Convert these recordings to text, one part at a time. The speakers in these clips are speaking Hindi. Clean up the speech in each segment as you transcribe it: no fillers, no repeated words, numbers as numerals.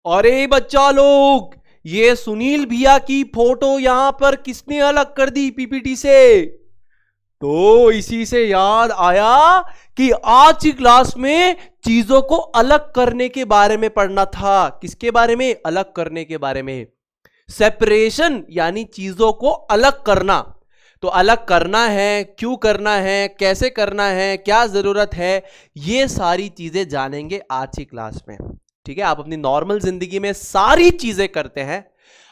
अरे बच्चा लोग, ये सुनील भैया की फोटो यहां पर किसने अलग कर दी पीपीटी से? तो इसी से याद आया कि आज की क्लास में चीजों को अलग करने के बारे में पढ़ना था। किसके बारे में? अलग करने के बारे में। सेपरेशन यानी चीजों को अलग करना। तो अलग करना है, क्यों करना है, कैसे करना है, क्या जरूरत है, ये सारी चीजें जानेंगे आज की क्लास में। ठीक है, आप अपनी नॉर्मल जिंदगी में सारी चीजें करते हैं,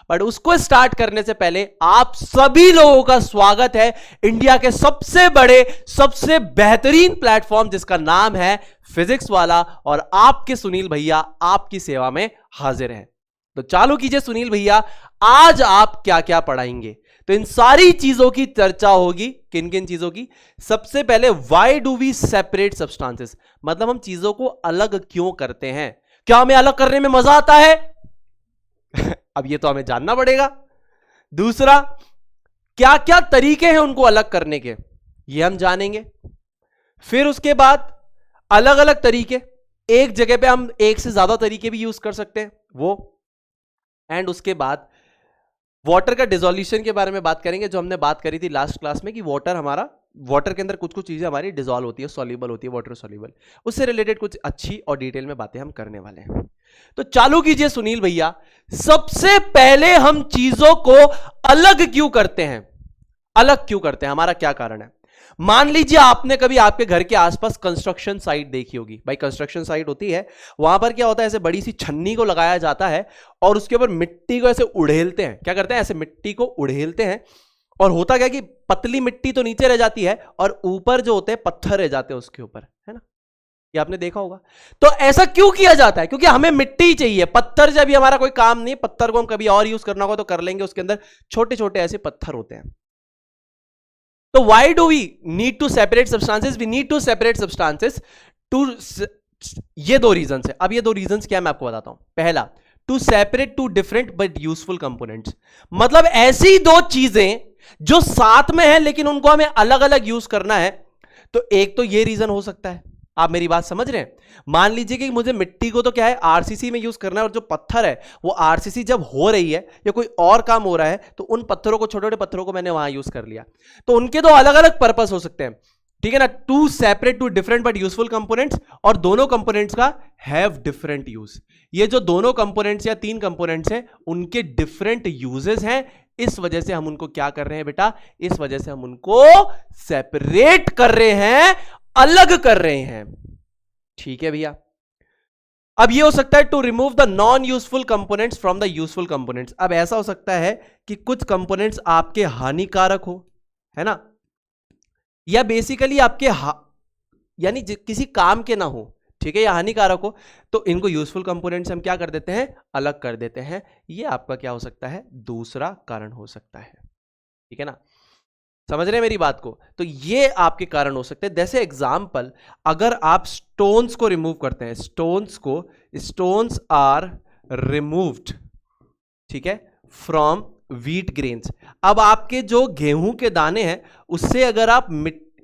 बट उसको स्टार्ट करने से पहले आप सभी लोगों का स्वागत है इंडिया के सबसे बड़े, सबसे बेहतरीन प्लेटफॉर्म जिसका नाम है फिजिक्स वाला, और आपके सुनील भैया आपकी सेवा में हाजिर हैं। तो चालू कीजिए सुनील भैया, आज आप क्या क्या पढ़ाएंगे? तो इन सारी चीजों की चर्चा होगी। किन किन चीजों की? सबसे पहले why do we separate substances, मतलब हम चीजों को अलग क्यों करते हैं? क्या हमें अलग करने में मजा आता है? अब ये तो हमें जानना पड़ेगा। दूसरा, क्या क्या तरीके हैं उनको अलग करने के, ये हम जानेंगे। फिर उसके बाद अलग अलग तरीके, एक जगह पे हम एक से ज्यादा तरीके भी यूज कर सकते हैं वो। एंड उसके बाद वाटर का डिसोल्यूशन के बारे में बात करेंगे, जो हमने बात करी थी लास्ट क्लास में कि वाटर के अंदर कुछ कुछ चीजें हमारी डिसॉल्व होती है, सॉल्युबल होती है, वाटर सॉल्युबल। उससे रिलेटेड कुछ अच्छी और डिटेल में बातें हम करने वाले हैं। तो चालू कीजिए सुनील भैया, सबसे पहले हम चीजों को अलग क्यों करते हैं? अलग क्यों करते हैं, हमारा क्या कारण है? मान लीजिए आपने कभी आपके घर के आसपास कंस्ट्रक्शन साइट देखी होगी। भाई कंस्ट्रक्शन साइट होती है, वहां पर क्या होता है, ऐसे बड़ी सी छन्नी को लगाया जाता है और उसके ऊपर मिट्टी को ऐसे उड़ेलते हैं। क्या करते हैं? ऐसे मिट्टी को उड़ेलते हैं, और होता क्या कि पतली मिट्टी तो नीचे रह जाती है और ऊपर जो होते हैं पत्थर रह जाते हैं उसके ऊपर, है ना? ये आपने देखा होगा। तो ऐसा क्यों किया जाता है? क्योंकि हमें मिट्टी चाहिए। पत्थर जब भी हमारा कोई काम नहीं, पत्थर को हम कभी और यूज करना होगा तो कर लेंगे, उसके अंदर छोटे छोटे ऐसे पत्थर होते हैं। तो why do we need to separate substances? We need to separate substances to ये दो रीजन है। अब ये दो रीजन क्या मैं आपको बताता हूं। पहला, to separate two different but useful components, मतलब ऐसी दो चीजें जो साथ में है लेकिन उनको हमें अलग अलग यूज करना है। तो एक तो ये रीजन हो सकता है, आप मेरी बात समझ रहे हैं? मान लीजिए कि मुझे मिट्टी को तो क्या है, आरसीसी में यूज करना है, और जो पत्थर है वो आरसीसी जब हो रही है या कोई और काम हो रहा है तो उन पत्थरों को, छोटे छोटे पत्थरों को मैंने वहां यूज कर लिया। तो उनके दो अलग अलग पर्पस हो सकते हैं, ठीक है ना? To separate two different but useful components, और दोनों कंपोनेंट्स का हैव डिफरेंट यूज। ये जो दोनों कंपोनेंट्स या तीन कंपोनेंट्स हैं उनके डिफरेंट यूजेस हैं, इस वजह से हम उनको क्या कर रहे हैं बेटा? इस वजह से हम उनको सेपरेट कर रहे हैं, अलग कर रहे हैं। ठीक है भैया। अब ये हो सकता है to remove the non useful components from the useful components. अब ऐसा हो सकता है कि कुछ कंपोनेंट्स आपके हानिकारक हो, है ना, या बेसिकली आपके यानी किसी काम के ना हो, ठीक है, या हानिकारक हो, तो इनको यूजफुल कंपोनेंट्स हम क्या कर देते हैं? अलग कर देते हैं। ये आपका क्या हो सकता है? दूसरा कारण हो सकता है। ठीक है ना? समझ रहे हैं मेरी बात को? तो ये आपके कारण हो सकते हैं। जैसे एग्जाम्पल, अगर आप स्टोन्स को रिमूव करते हैं, स्टोन्स आर रिमूव्ड, ठीक है, फ्रॉम व्हीट ग्रेन्स। अब आपके जो गेहूं के दाने हैं उससे अगर आप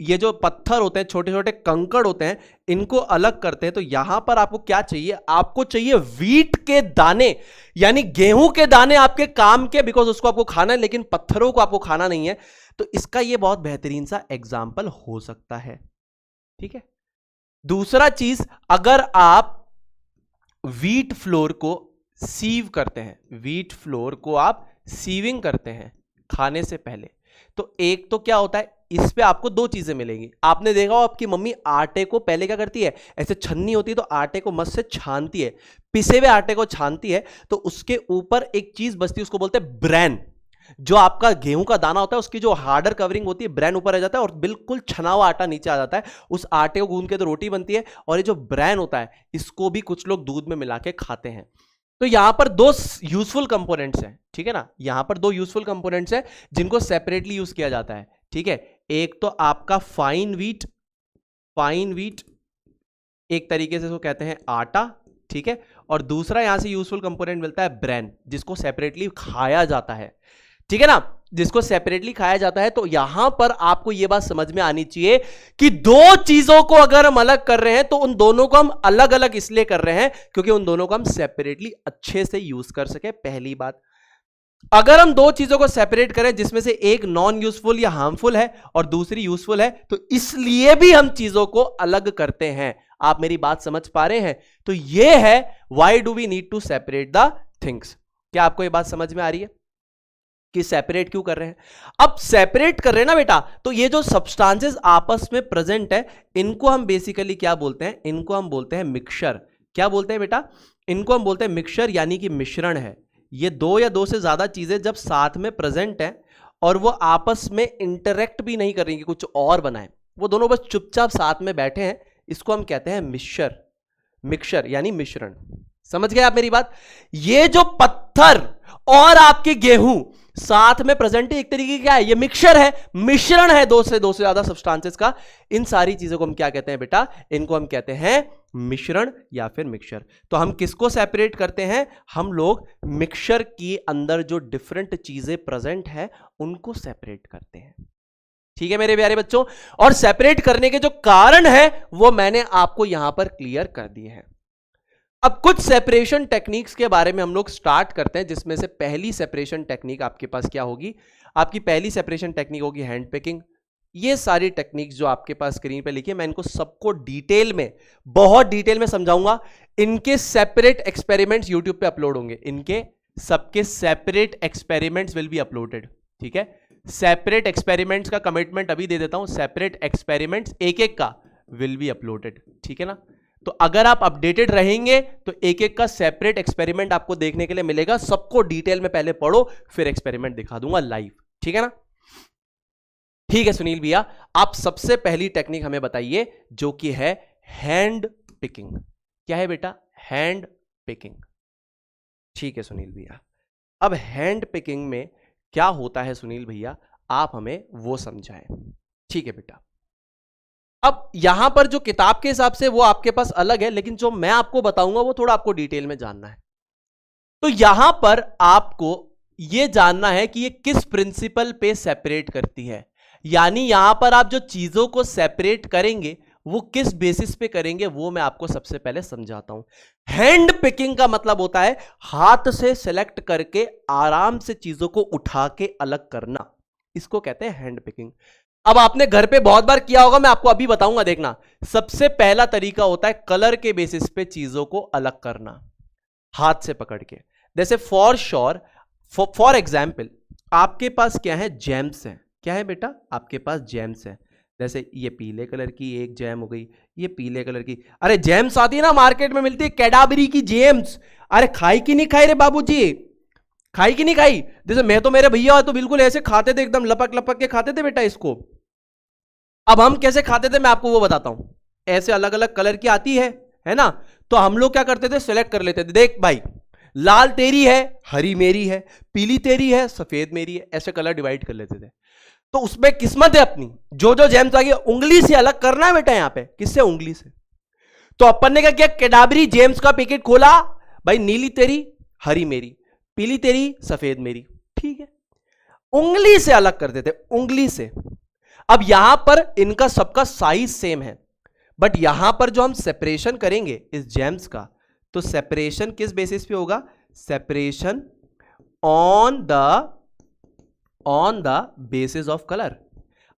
ये जो पत्थर होते हैं, छोटे छोटे कंकड़ होते हैं, इनको अलग करते हैं, तो यहां पर आपको क्या चाहिए? आपको चाहिए व्हीट के दाने, यानी गेहूं के दाने आपके काम के, बिकॉज उसको आपको खाना है, लेकिन पत्थरों को आपको खाना नहीं है। तो इसका ये बहुत बेहतरीन सा एग्जाम्पल हो सकता है। ठीक है। दूसरा चीज, अगर आप व्हीट फ्लोर को सीव करते हैं, व्हीट फ्लोर को आप सीविंग करते हैं खाने से पहले, तो एक तो क्या होता है, इस पे आपको दो चीजें मिलेंगी। आपने देखा हो आपकी मम्मी आटे को पहले क्या करती है, ऐसे छन्नी होती है तो आटे को मस्त से छानती है, पिसे हुए आटे को छानती है, तो उसके ऊपर एक चीज बचती है, उसको बोलते हैं ब्रैन। जो आपका गेहूं का दाना होता है उसकी जो हार्डर कवरिंग होती है, ब्रैन ऊपर रह जाता है और बिल्कुल छना हुआ आटा नीचे आ जाता है। उस आटे को गूंद के तो रोटी बनती है, और ये जो ब्रैन होता है इसको भी कुछ लोग दूध में मिला के खाते हैं। तो यहां पर दो यूजफुल कंपोनेंट्स हैं, ठीक है ना, यहां पर दो यूजफुल कंपोनेंट्स हैं जिनको सेपरेटली यूज किया जाता है। ठीक है, एक तो आपका फाइन व्हीट एक तरीके से इसको कहते हैं आटा, ठीक है, और दूसरा यहां से यूजफुल कंपोनेंट मिलता है ब्रैन, जिसको सेपरेटली खाया जाता है। ठीक है ना। जिसको सेपरेटली खाया जाता है। तो यहां पर आपको यह बात समझ में आनी चाहिए कि दो चीजों को अगर हम अलग कर रहे हैं तो उन दोनों को हम अलग अलग इसलिए कर रहे हैं क्योंकि उन दोनों को हम सेपरेटली अच्छे से यूज कर सके। पहली बात, अगर हम दो चीजों को सेपरेट करें जिसमें से एक नॉन यूजफुल या हार्मफुल है और दूसरी यूजफुल है, तो इसलिए भी हम चीजों को अलग करते हैं। आप मेरी बात समझ पा रहे हैं? तो यह है why do we need to separate the things. क्या आपको यह बात समझ में आ रही है कि सेपरेट क्यों कर रहे हैं? अब सेपरेट कर रहे हैं ना बेटा, तो ये जो सब्सटेंसेस आपस में प्रेजेंट है इनको हम बेसिकली क्या बोलते हैं? इनको हम बोलते हैं मिक्सचर। क्या बोलते हैं बेटा? इनको हम बोलते हैं मिक्सचर, यानी कि मिश्रण है। ये दो या दो से ज्यादा चीजें जब साथ में प्रेजेंट हैं और वो आपस में इंटरेक्ट भी नहीं कर रही कि कुछ और बनाए, वो दोनों बस चुपचाप साथ में बैठे हैं, इसको हम कहते हैं मिक्सचर। मिक्सचर यानी मिश्रण। समझ गए आप मेरी बात? ये जो पत्थर और आपके गेहूं साथ में प्रेजेंट है, एक तरीके क्या है? ये मिक्सचर है, मिश्रण है दो से ज्यादा सब्सटेंसेस का। इन सारी चीजों को हम क्या कहते हैं बेटा? इनको हम कहते हैं मिश्रण या फिर मिक्सचर। तो हम किसको सेपरेट करते हैं? हम लोग मिक्सचर के अंदर जो डिफरेंट चीजें प्रेजेंट है उनको सेपरेट करते हैं। ठीक है मेरे प्यारे बच्चों? और सेपरेट करने के जो कारण है वो मैंने आपको यहां पर क्लियर कर दिए हैं। अब कुछ सेपरेशन टेक्निक्स के बारे में हम लोग स्टार्ट करते हैं, जिसमें से पहली सेपरेशन टेक्निक आपके पास क्या होगी? आपकी पहली सेपरेशन टेक्निक होगी हैंड पिकिंग। ये सारी टेक्निक्स जो आपके पास स्क्रीन पे लिखी है, मैं इनको सबको डिटेल में, बहुत डिटेल में समझाऊंगा। इनके सेपरेट एक्सपेरिमेंट्स यूट्यूब पे अपलोड होंगे। इनके सबके separate experiments will be uploaded. ठीक है, सेपरेट एक्सपेरिमेंट्स का कमिटमेंट अभी दे देता हूं। सेपरेट एक्सपेरिमेंट्स एक एक का विल बी अपलोडेड। ठीक है ना? तो अगर आप अपडेटेड रहेंगे तो एक एक का सेपरेट एक्सपेरिमेंट आपको देखने के लिए मिलेगा। सबको डिटेल में पहले पढ़ो, फिर एक्सपेरिमेंट दिखा दूंगा लाइव। ठीक है ना? ठीक है सुनील भैया, आप सबसे पहली टेक्निक हमें बताइए जो कि है हैंड पिकिंग। क्या है बेटा? Hand picking. ठीक है सुनील भैया, अब हैंड पिकिंग में क्या होता है सुनील भैया, आप हमें वो समझाएं। ठीक है बेटा, अब यहां पर जो किताब के हिसाब से वो आपके पास अलग है, लेकिन जो मैं आपको बताऊंगा वो थोड़ा आपको डिटेल में जानना है। तो यहां पर आपको यह जानना है कि ये किस प्रिंसिपल पे सेपरेट करती है, यानी यहां पर आप जो चीजों को सेपरेट करेंगे वो किस बेसिस पे करेंगे, वो मैं आपको सबसे पहले समझाता हूं। हैंड पिकिंग का मतलब होता है हाथ से सेलेक्ट करके आराम से चीजों को उठा के अलग करना, इसको कहते हैं हैंड पिकिंग। अब आपने घर पे बहुत बार किया होगा, मैं आपको अभी बताऊंगा, देखना। सबसे पहला तरीका होता है कलर के बेसिस पे चीजों को अलग करना, हाथ से पकड़ के। जैसे फॉर एग्जाम्पल आपके पास क्या है? जेम्स है। क्या है बेटा? आपके पास जेम्स है। जैसे ये पीले कलर की एक जेम हो गई, ये पीले कलर की। अरे जेम्स आती है ना मार्केट में, मिलती है कैडबरी की जेम्स। अरे खाई कि नहीं खाई रे बाबूजी? खाई कि नहीं खाई? जैसे मैं तो, मेरे भैया तो बिल्कुल ऐसे खाते थे, एकदम लपक लपक के खाते थे बेटा इसको। अब हम कैसे खाते थे मैं आपको वो बताता हूं। ऐसे अलग अलग कलर की आती है ना? तो हम लोग क्या करते थे? सेलेक्ट कर लेते थे। देख भाई, लाल तेरी है, हरी मेरी है, पीली तेरी है, सफेद मेरी है, ऐसे कलर डिवाइड कर लेते थे। तो उसमें किस्मत है अपनी, जो जो जेम्स आ गई उंगली से अलग करना है बेटा। यहां पे किससे? उंगली से। तो अपन ने क्या किया? कैडबरी जेम्स का पैकेट खोला, भाई नीली तेरी, हरी मेरी, पीली तेरी, सफेद मेरी। ठीक है, उंगली से अलग कर देते, उंगली से। अब यहां पर इनका सबका साइज सेम है, बट यहां पर जो हम सेपरेशन करेंगे इस जेम्स का, तो सेपरेशन किस बेसिस पे होगा? Separation on the basis of colour.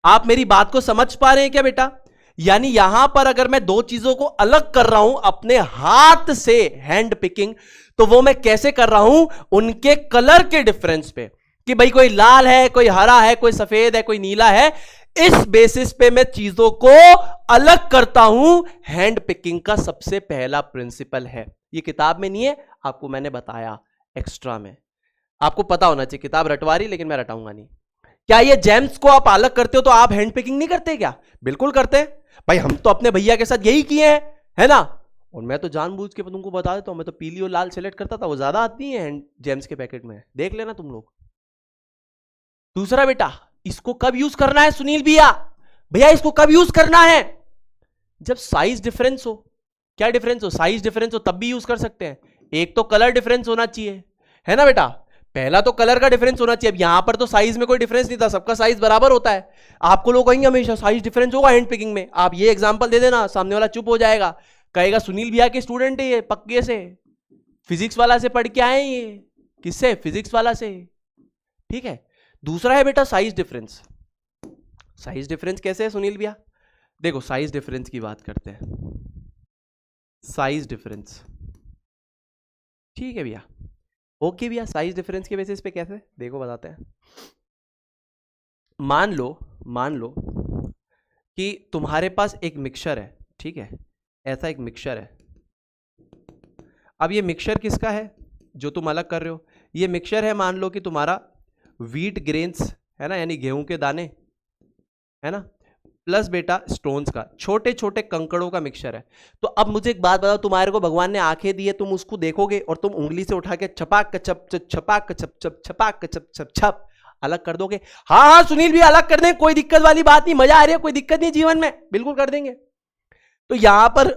आप मेरी बात को समझ पा रहे हैं क्या बेटा? यानी यहां पर अगर मैं दो चीजों को अलग कर रहा हूं अपने हाथ से, हैंड पिकिंग, तो वो मैं कैसे कर रहा हूं? उनके कलर के डिफरेंस पे, कि भाई कोई लाल है, कोई हरा है, कोई सफेद है, कोई नीला है। इस बेसिस पे मैं चीजों को अलग करता हूं। हैंड पिकिंग का सबसे पहला प्रिंसिपल है। ये किताब में नहीं है, आपको मैंने बताया एक्स्ट्रा में। आपको पता होना चाहिए, किताब रटवा रही लेकिन मैं रटाऊंगा नहीं। क्या ये जेम्स को आप अलग करते हो तो आप हैंड पिकिंग नहीं करते क्या? बिल्कुल करते हैं भाई, हम तो अपने भैया के साथ यही किए हैं, है ना? और मैं तो जानबूझ के तुमको बता देता हूं, मैं तो पीली और लाल सेलेक्ट करता था, वो ज्यादा आती है हैंड जेम्स के पैकेट में, देख लेना तुम लोग। दूसरा बेटा, इसको कब यूज करना है सुनील भैया? भैया इसको कब यूज करना है? जब साइज डिफरेंस हो। क्या डिफरेंस हो? साइज डिफरेंस हो तब भी यूज कर सकते हैं। एक तो कलर डिफरेंस होना चाहिए, है ना बेटा? पहला तो कलर का डिफरेंस होना चाहिए। अब यहां पर तो साइज में कोई डिफरेंस नहीं था, सबका साइज बराबर होता है। आपको लोग कहेंगे हमेशा साइज डिफरेंस होगा हैंड पिकिंग में, आप ये एग्जांपल दे देना, सामने वाला चुप हो जाएगा, कहेगा सुनील भैया के स्टूडेंट है ये पक्के से, फिजिक्स वाला से पढ़ के आए ये। किससे? फिजिक्स वाला से। ठीक है। दूसरा है बेटा साइज डिफरेंस। साइज डिफरेंस कैसे है सुनील भैया? देखो साइज डिफरेंस की बात करते हैं। साइज डिफरेंस, ठीक है भैया, ओके भैया, साइज डिफरेंस के बेसिस पे कैसे, देखो बताते हैं। मान लो कि तुम्हारे पास एक मिक्सचर है, ठीक है, ऐसा एक मिक्सचर है। अब ये मिक्सचर किसका है जो तुम अलग कर रहे हो? ये मिक्सचर है, मान लो कि तुम्हारा व्हीट ग्रेन्स है ना, यानी गेहूं के दाने है ना, प्लस बेटा स्टोन्स का, छोटे छोटे कंकड़ों का मिक्सचर है। तो अब मुझे एक बात बताओ, तुम्हारे को भगवान ने आंखें दी है, तुम उसको देखोगे और तुम उंगली से उठा के छपाक चप चप छपाक चप चप छपाक चप चप छप अलग कर दोगे? हाँ हाँ सुनील भी अलग कर देंगे, कोई दिक्कत वाली बात नहीं, मजा आ रही है, कोई दिक्कत नहीं जीवन में, बिल्कुल कर देंगे। तो यहां पर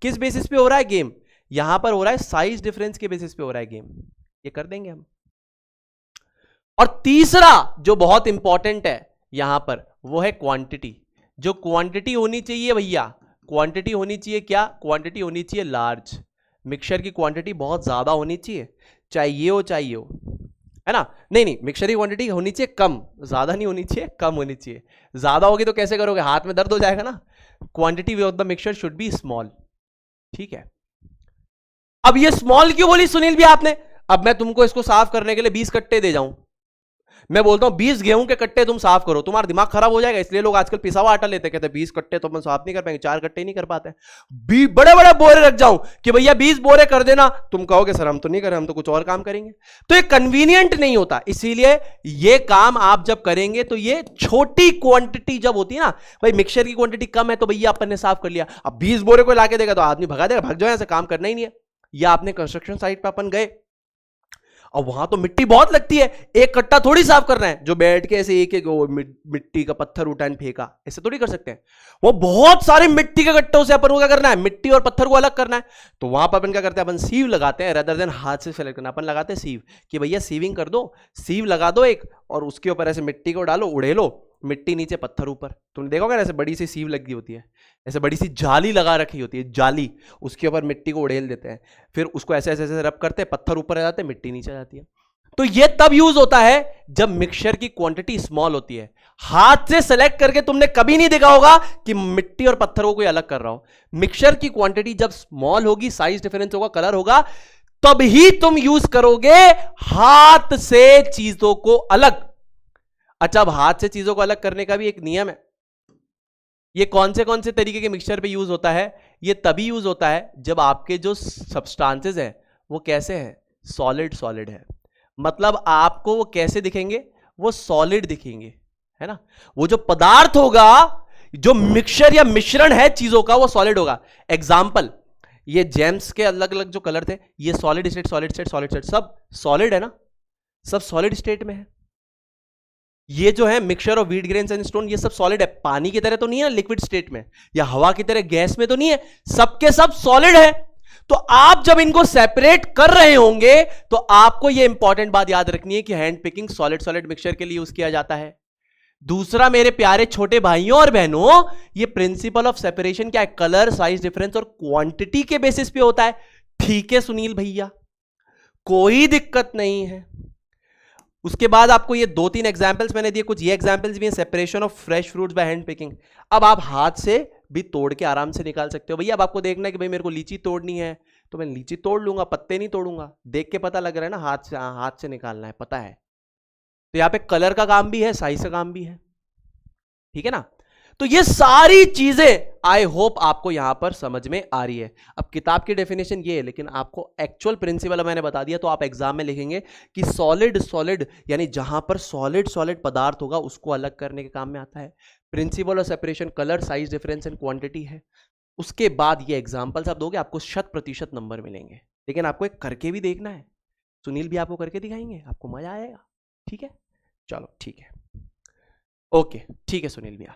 किस बेसिस पे हो रहा है गेम? यहां पर हो रहा है साइज डिफरेंस के बेसिस पे हो रहा है गेम, ये कर देंगे हम। और तीसरा जो बहुत इंपॉर्टेंट है यहां पर, वो है क्वांटिटी। जो क्वांटिटी होनी चाहिए भैया, क्वांटिटी होनी चाहिए क्या? क्वांटिटी होनी चाहिए लार्ज। मिक्सचर की क्वांटिटी बहुत ज्यादा होनी चाहिए, चाहे ये हो चाहे ये हो, है ना? नहीं, मिक्सचर की क्वांटिटी होनी चाहिए कम, ज्यादा नहीं होनी चाहिए, कम होनी चाहिए। ज्यादा होगी तो कैसे करोगे, हाथ में दर्द हो जाएगा ना। Quantity of the mixture should be small, ठीक है। अब ये स्मॉल क्यों बोली सुनील भी आपने? अब मैं तुमको इसको साफ करने के लिए 20 कट्टे दे जाऊं, मैं बोलता हूं 20 गेहूं के कट्टे तुम साफ करो, तुम्हारा दिमाग खराब हो जाएगा। इसलिए लोग आजकल पिसा हुआ आटा लेते, कहते हैं 20 कट्टे तो हम साफ नहीं कर पाएंगे, 4 कट्टे नहीं कर पाते। बड़े बड़े बोरे रख जाऊं कि भैया 20 बोरे कर देना, तुम कहोगे सर हम तो नहीं करें, हम तो कुछ और काम करेंगे। तो ये कन्वीनियंट नहीं होता, इसीलिए ये काम आप जब करेंगे तो ये छोटी क्वांटिटी जब होती है ना, भाई मिक्सचर की क्वांटिटी कम है तो भैया अपन ने साफ कर लिया, अब 20 बोरे को लाके देगा तो आदमी भगा देगा, भाग जाओ यहां से, काम करना ही नहीं है। या आपने कंस्ट्रक्शन साइट पे अपन गए और वहां तो मिट्टी बहुत लगती है, एक कट्टा थोड़ी साफ करना है जो बैठ के ऐसे एक एक मिट्टी का पत्थर उठाने फेंका, ऐसे थोड़ी कर सकते हैं। वो बहुत सारे मिट्टी के कट्टों से अपन को क्या करना है, मिट्टी और पत्थर को अलग करना है। तो वहां पर अपन क्या करते हैं, अपन सीव लगाते हैं, रेदर देन हाथ से सेलेक्ट करना, अपन लगाते हैं सीव, कि भैया सीविंग कर दो, सीव लगा दो एक, और उसके ऊपर ऐसे मिट्टी को डालो, उड़ेलो, मिट्टी नीचे पत्थर ऊपर। तुमने देखोगे ऐसे बड़ी सी सीव लगी होती है, ऐसे बड़ी सी जाली लगा रखी होती है, जाली, उसके ऊपर मिट्टी को उड़ेल देते हैं, फिर उसको ऐसे ऐसे ऐसे रब करते हैं, पत्थर ऊपर आ जाते हैं, मिट्टी नीचे आ जाती है। तो ये तब यूज होता है जब मिक्सचर की क्वांटिटी स्मॉल होती है। हाथ से सेलेक्ट करके तुमने कभी नहीं देखा होगा कि मिट्टी और पत्थर को कोई अलग कर रहा हो। मिक्सचर की क्वांटिटी जब स्मॉल होगी, साइज डिफरेंस होगा, कलर होगा, तभी तुम यूज करोगे हाथ से चीजों को अलग। अच्छा, अब हाथ से चीजों को अलग करने का भी एक नियम है। ये कौन से तरीके के मिक्सचर पे यूज होता है? ये तभी यूज होता है जब आपके जो सब्सटेंसेस है वो कैसे है, सॉलिड है। मतलब आपको वो कैसे दिखेंगे, वो सॉलिड दिखेंगे, है ना। वो जो पदार्थ होगा, जो मिक्सचर या मिश्रण है चीजों का, वो सॉलिड होगा। एग्जाम्पल, ये जेम्स के अलग अलग जो कलर थे, ये सॉलिड स्टेट सब सॉलिड है ना, सब सॉलिड स्टेट में है। ये जो है mixture of wheat grains and stone, ये सब सॉलिड है, पानी की तरह तो नहीं है लिक्विड स्टेट में, या हवा की तरह गैस में तो नहीं है, सबके सब सॉलिड है। तो आप जब इनको सेपरेट कर रहे होंगे तो आपको यह इंपॉर्टेंट बात याद रखनी है कि हैंड पिकिंग सॉलिड मिक्सचर के लिए यूज किया जाता है। दूसरा, मेरे प्यारे छोटे भाइयों और बहनों, ये प्रिंसिपल ऑफ सेपरेशन क्या है, कलर, साइज डिफरेंस और क्वांटिटी के बेसिस पे होता है। ठीक है सुनील भैया, कोई दिक्कत नहीं है। उसके बाद आपको ये 2-3 एग्जांपल्स मैंने दिए, कुछ ये एग्जांपल्स भी हैं, separation of fresh fruits by hand picking. अब आप हाथ से भी तोड़ के आराम से निकाल सकते हो। भैया अब आपको देखना है कि भाई मेरे को लीची तोड़नी है तो मैं लीची तोड़ लूंगा, पत्ते नहीं तोड़ूंगा। देख के पता लग रहा है ना, हाथ से निकालना है, पता है। तो यहां पे कलर का काम भी है, साइज का काम भी है, ठीक है ना। तो ये सारी चीजें आई होप आपको यहां पर समझ में आ रही है। अब किताब की डेफिनेशन ये है, लेकिन आपको एक्चुअल प्रिंसिपल मैंने बता दिया, तो आप एग्जाम में लिखेंगे कि सॉलिड यानी जहां पर सॉलिड पदार्थ होगा उसको अलग करने के काम में आता है। Principle of separation colour, size difference and quantity है। उसके बाद ये एग्जाम्पल्स आप दोगे, आपको 100% नंबर मिलेंगे, लेकिन आपको एक करके भी देखना है। सुनील भी आपको करके दिखाएंगे, आपको मजा आएगा, ठीक है। चलो ठीक है, ओके ठीक है सुनील भैया।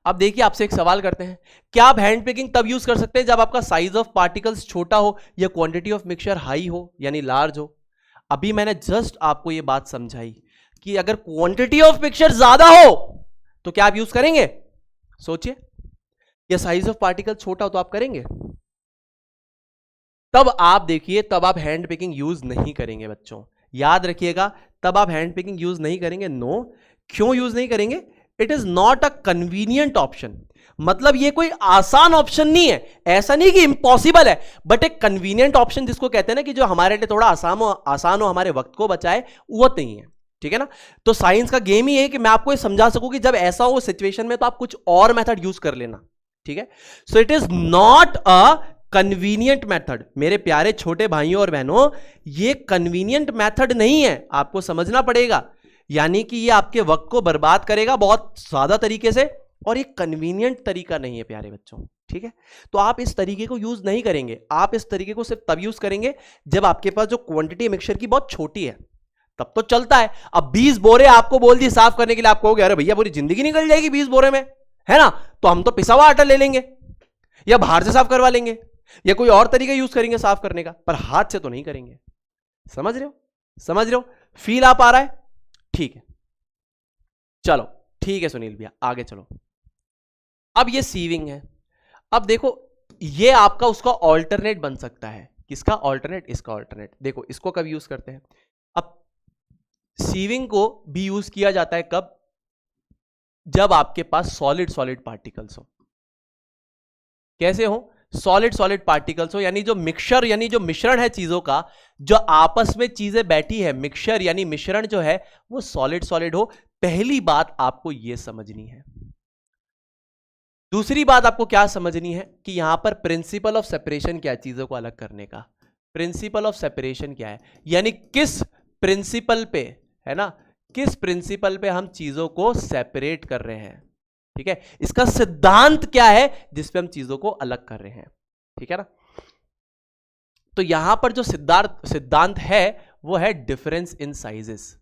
अब देखिए, आपसे एक सवाल करते हैं, क्या आप हैंड पिकिंग तब यूज कर सकते हैं जब आपका साइज ऑफ पार्टिकल्स छोटा हो या क्वांटिटी ऑफ मिक्सचर हाई हो, यानी लार्ज हो? अभी मैंने जस्ट आपको यह बात समझाई कि अगर क्वांटिटी ऑफ पिक्चर ज्यादा हो तो क्या आप यूज करेंगे? सोचिए, या साइज ऑफ पार्टिकल छोटा हो तो आप करेंगे? तब आप देखिए, तब आप हैंड पिकिंग यूज नहीं करेंगे बच्चों, याद रखिएगा, तब आप हैंड पिकिंग यूज नहीं करेंगे। नो, क्यों यूज नहीं करेंगे? It is not a convenient option. मतलब ये कोई आसान ऑप्शन नहीं है, ऐसा नहीं कि इंपॉसिबल है, बट एक कन्वीनियंट ऑप्शन जिसको कहते हैं ना कि जो हमारे लिए थोड़ा आसान हो, हमारे वक्त को बचाए, वो नहीं है। ठीक है ना? तो साइंस का गेम ही है कि मैं आपको ये समझा सकूं कि जब ऐसा हो सिचुएशन में तो आप कुछ और मेथड यूज कर लेना। ठीक है? So it is not a convenient method. मेरे प्यारे छोटे भाइयों और बहनों, ये कन्वीनियंट मेथड नहीं है, आपको समझना पड़ेगा। यानी कि ये आपके वक्त को बर्बाद करेगा बहुत ज्यादा तरीके से, और ये कन्वीनियंट तरीका नहीं है प्यारे बच्चों। ठीक है? तो आप इस तरीके को यूज नहीं करेंगे, आप इस तरीके को सिर्फ तब यूज करेंगे जब आपके पास जो क्वांटिटी मिक्सचर की बहुत छोटी है, तब तो चलता है। अब 20 बोरे आपको बोल दिए साफ करने के लिए, आप कहोगे अरे भैया पूरी जिंदगी निकल जाएगी 20 बोरे में, है ना? तो हम तो पिसा हुआ आटा ले लेंगे, या बाहर से साफ करवा लेंगे, या कोई और तरीका यूज करेंगे साफ करने का, पर हाथ से तो नहीं करेंगे। समझ रहे हो? समझ रहे हो? फील आ पा रहा है? ठीक है, चलो ठीक है सुनील भैया, आगे चलो। अब ये सीविंग है, अब देखो ये आपका उसका ऑल्टरनेट बन सकता है। किसका ऑल्टरनेट? इसका ऑल्टरनेट। देखो इसको कब यूज करते हैं? अब सीविंग को भी यूज किया जाता है कब? जब आपके पास सॉलिड सॉलिड पार्टिकल्स हो। कैसे हो? सॉलिड सॉलिड पार्टिकल्स हो, यानी जो मिक्सचर, यानी जो मिश्रण है चीजों का, जो आपस में चीजें बैठी है, मिक्सचर यानी मिश्रण जो है वो सॉलिड सॉलिड हो। पहली बात आपको यह समझनी है। दूसरी बात आपको क्या समझनी है कि यहां पर प्रिंसिपल ऑफ सेपरेशन क्या है, चीजों को अलग करने का प्रिंसिपल ऑफ सेपरेशन क्या है, यानी किस प्रिंसिपल पे, है ना, किस प्रिंसिपल पे हम चीजों को सेपरेट कर रहे हैं। ठीक है? इसका सिद्धांत क्या है जिसपे हम चीजों को अलग कर रहे हैं। ठीक है ना? तो यहां पर जो सिद्धांत है वो है difference in sizes.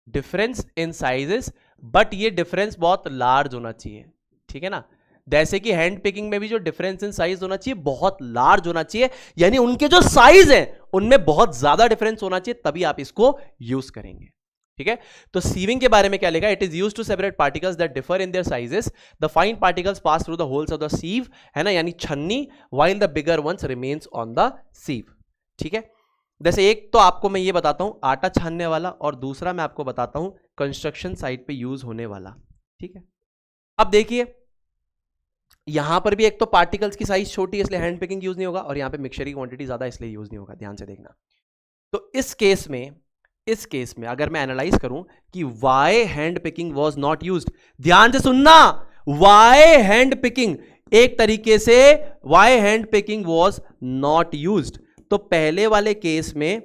Difference in sizes, but ये डिफरेंस बहुत लार्ज होना चाहिए। ठीक है ना? जैसे कि हैंड पिकिंग में भी जो डिफरेंस इन साइज होना चाहिए बहुत लार्ज होना चाहिए, यानी उनके जो साइज हैं उनमें बहुत ज्यादा डिफरेंस होना चाहिए, तभी आप इसको यूज करेंगे। ठीक है? तो सीविंग के बारे में क्या लिखा? It is used to separate particles that differ in their sizes, the fine particles pass through the holes of the sieve, है ना, यानी छन्नी, while the bigger ones remains on the sieve. ठीक है? जैसे एक तो आपको मैं ये बताता हूं आटा छानने वाला, और दूसरा मैं आपको बताता हूं कंस्ट्रक्शन साइट पे यूज होने वाला। ठीक है? अब देखिए यहां पर भी एक तो पार्टिकल्स की साइज छोटी है इसलिए हैंड पिकिंग यूज नहीं होगा, और यहां पे मिक्सचर की क्वांटिटी ज्यादा इसलिए यूज नहीं होगा। ध्यान से देखना। तो इस केस में अगर मैं एनालाइज करूं कि why hand picking was not used, ध्यान से सुनना, वाई हैंड पिकिंग, एक तरीके से why hand picking was not used, तो पहले वाले केस में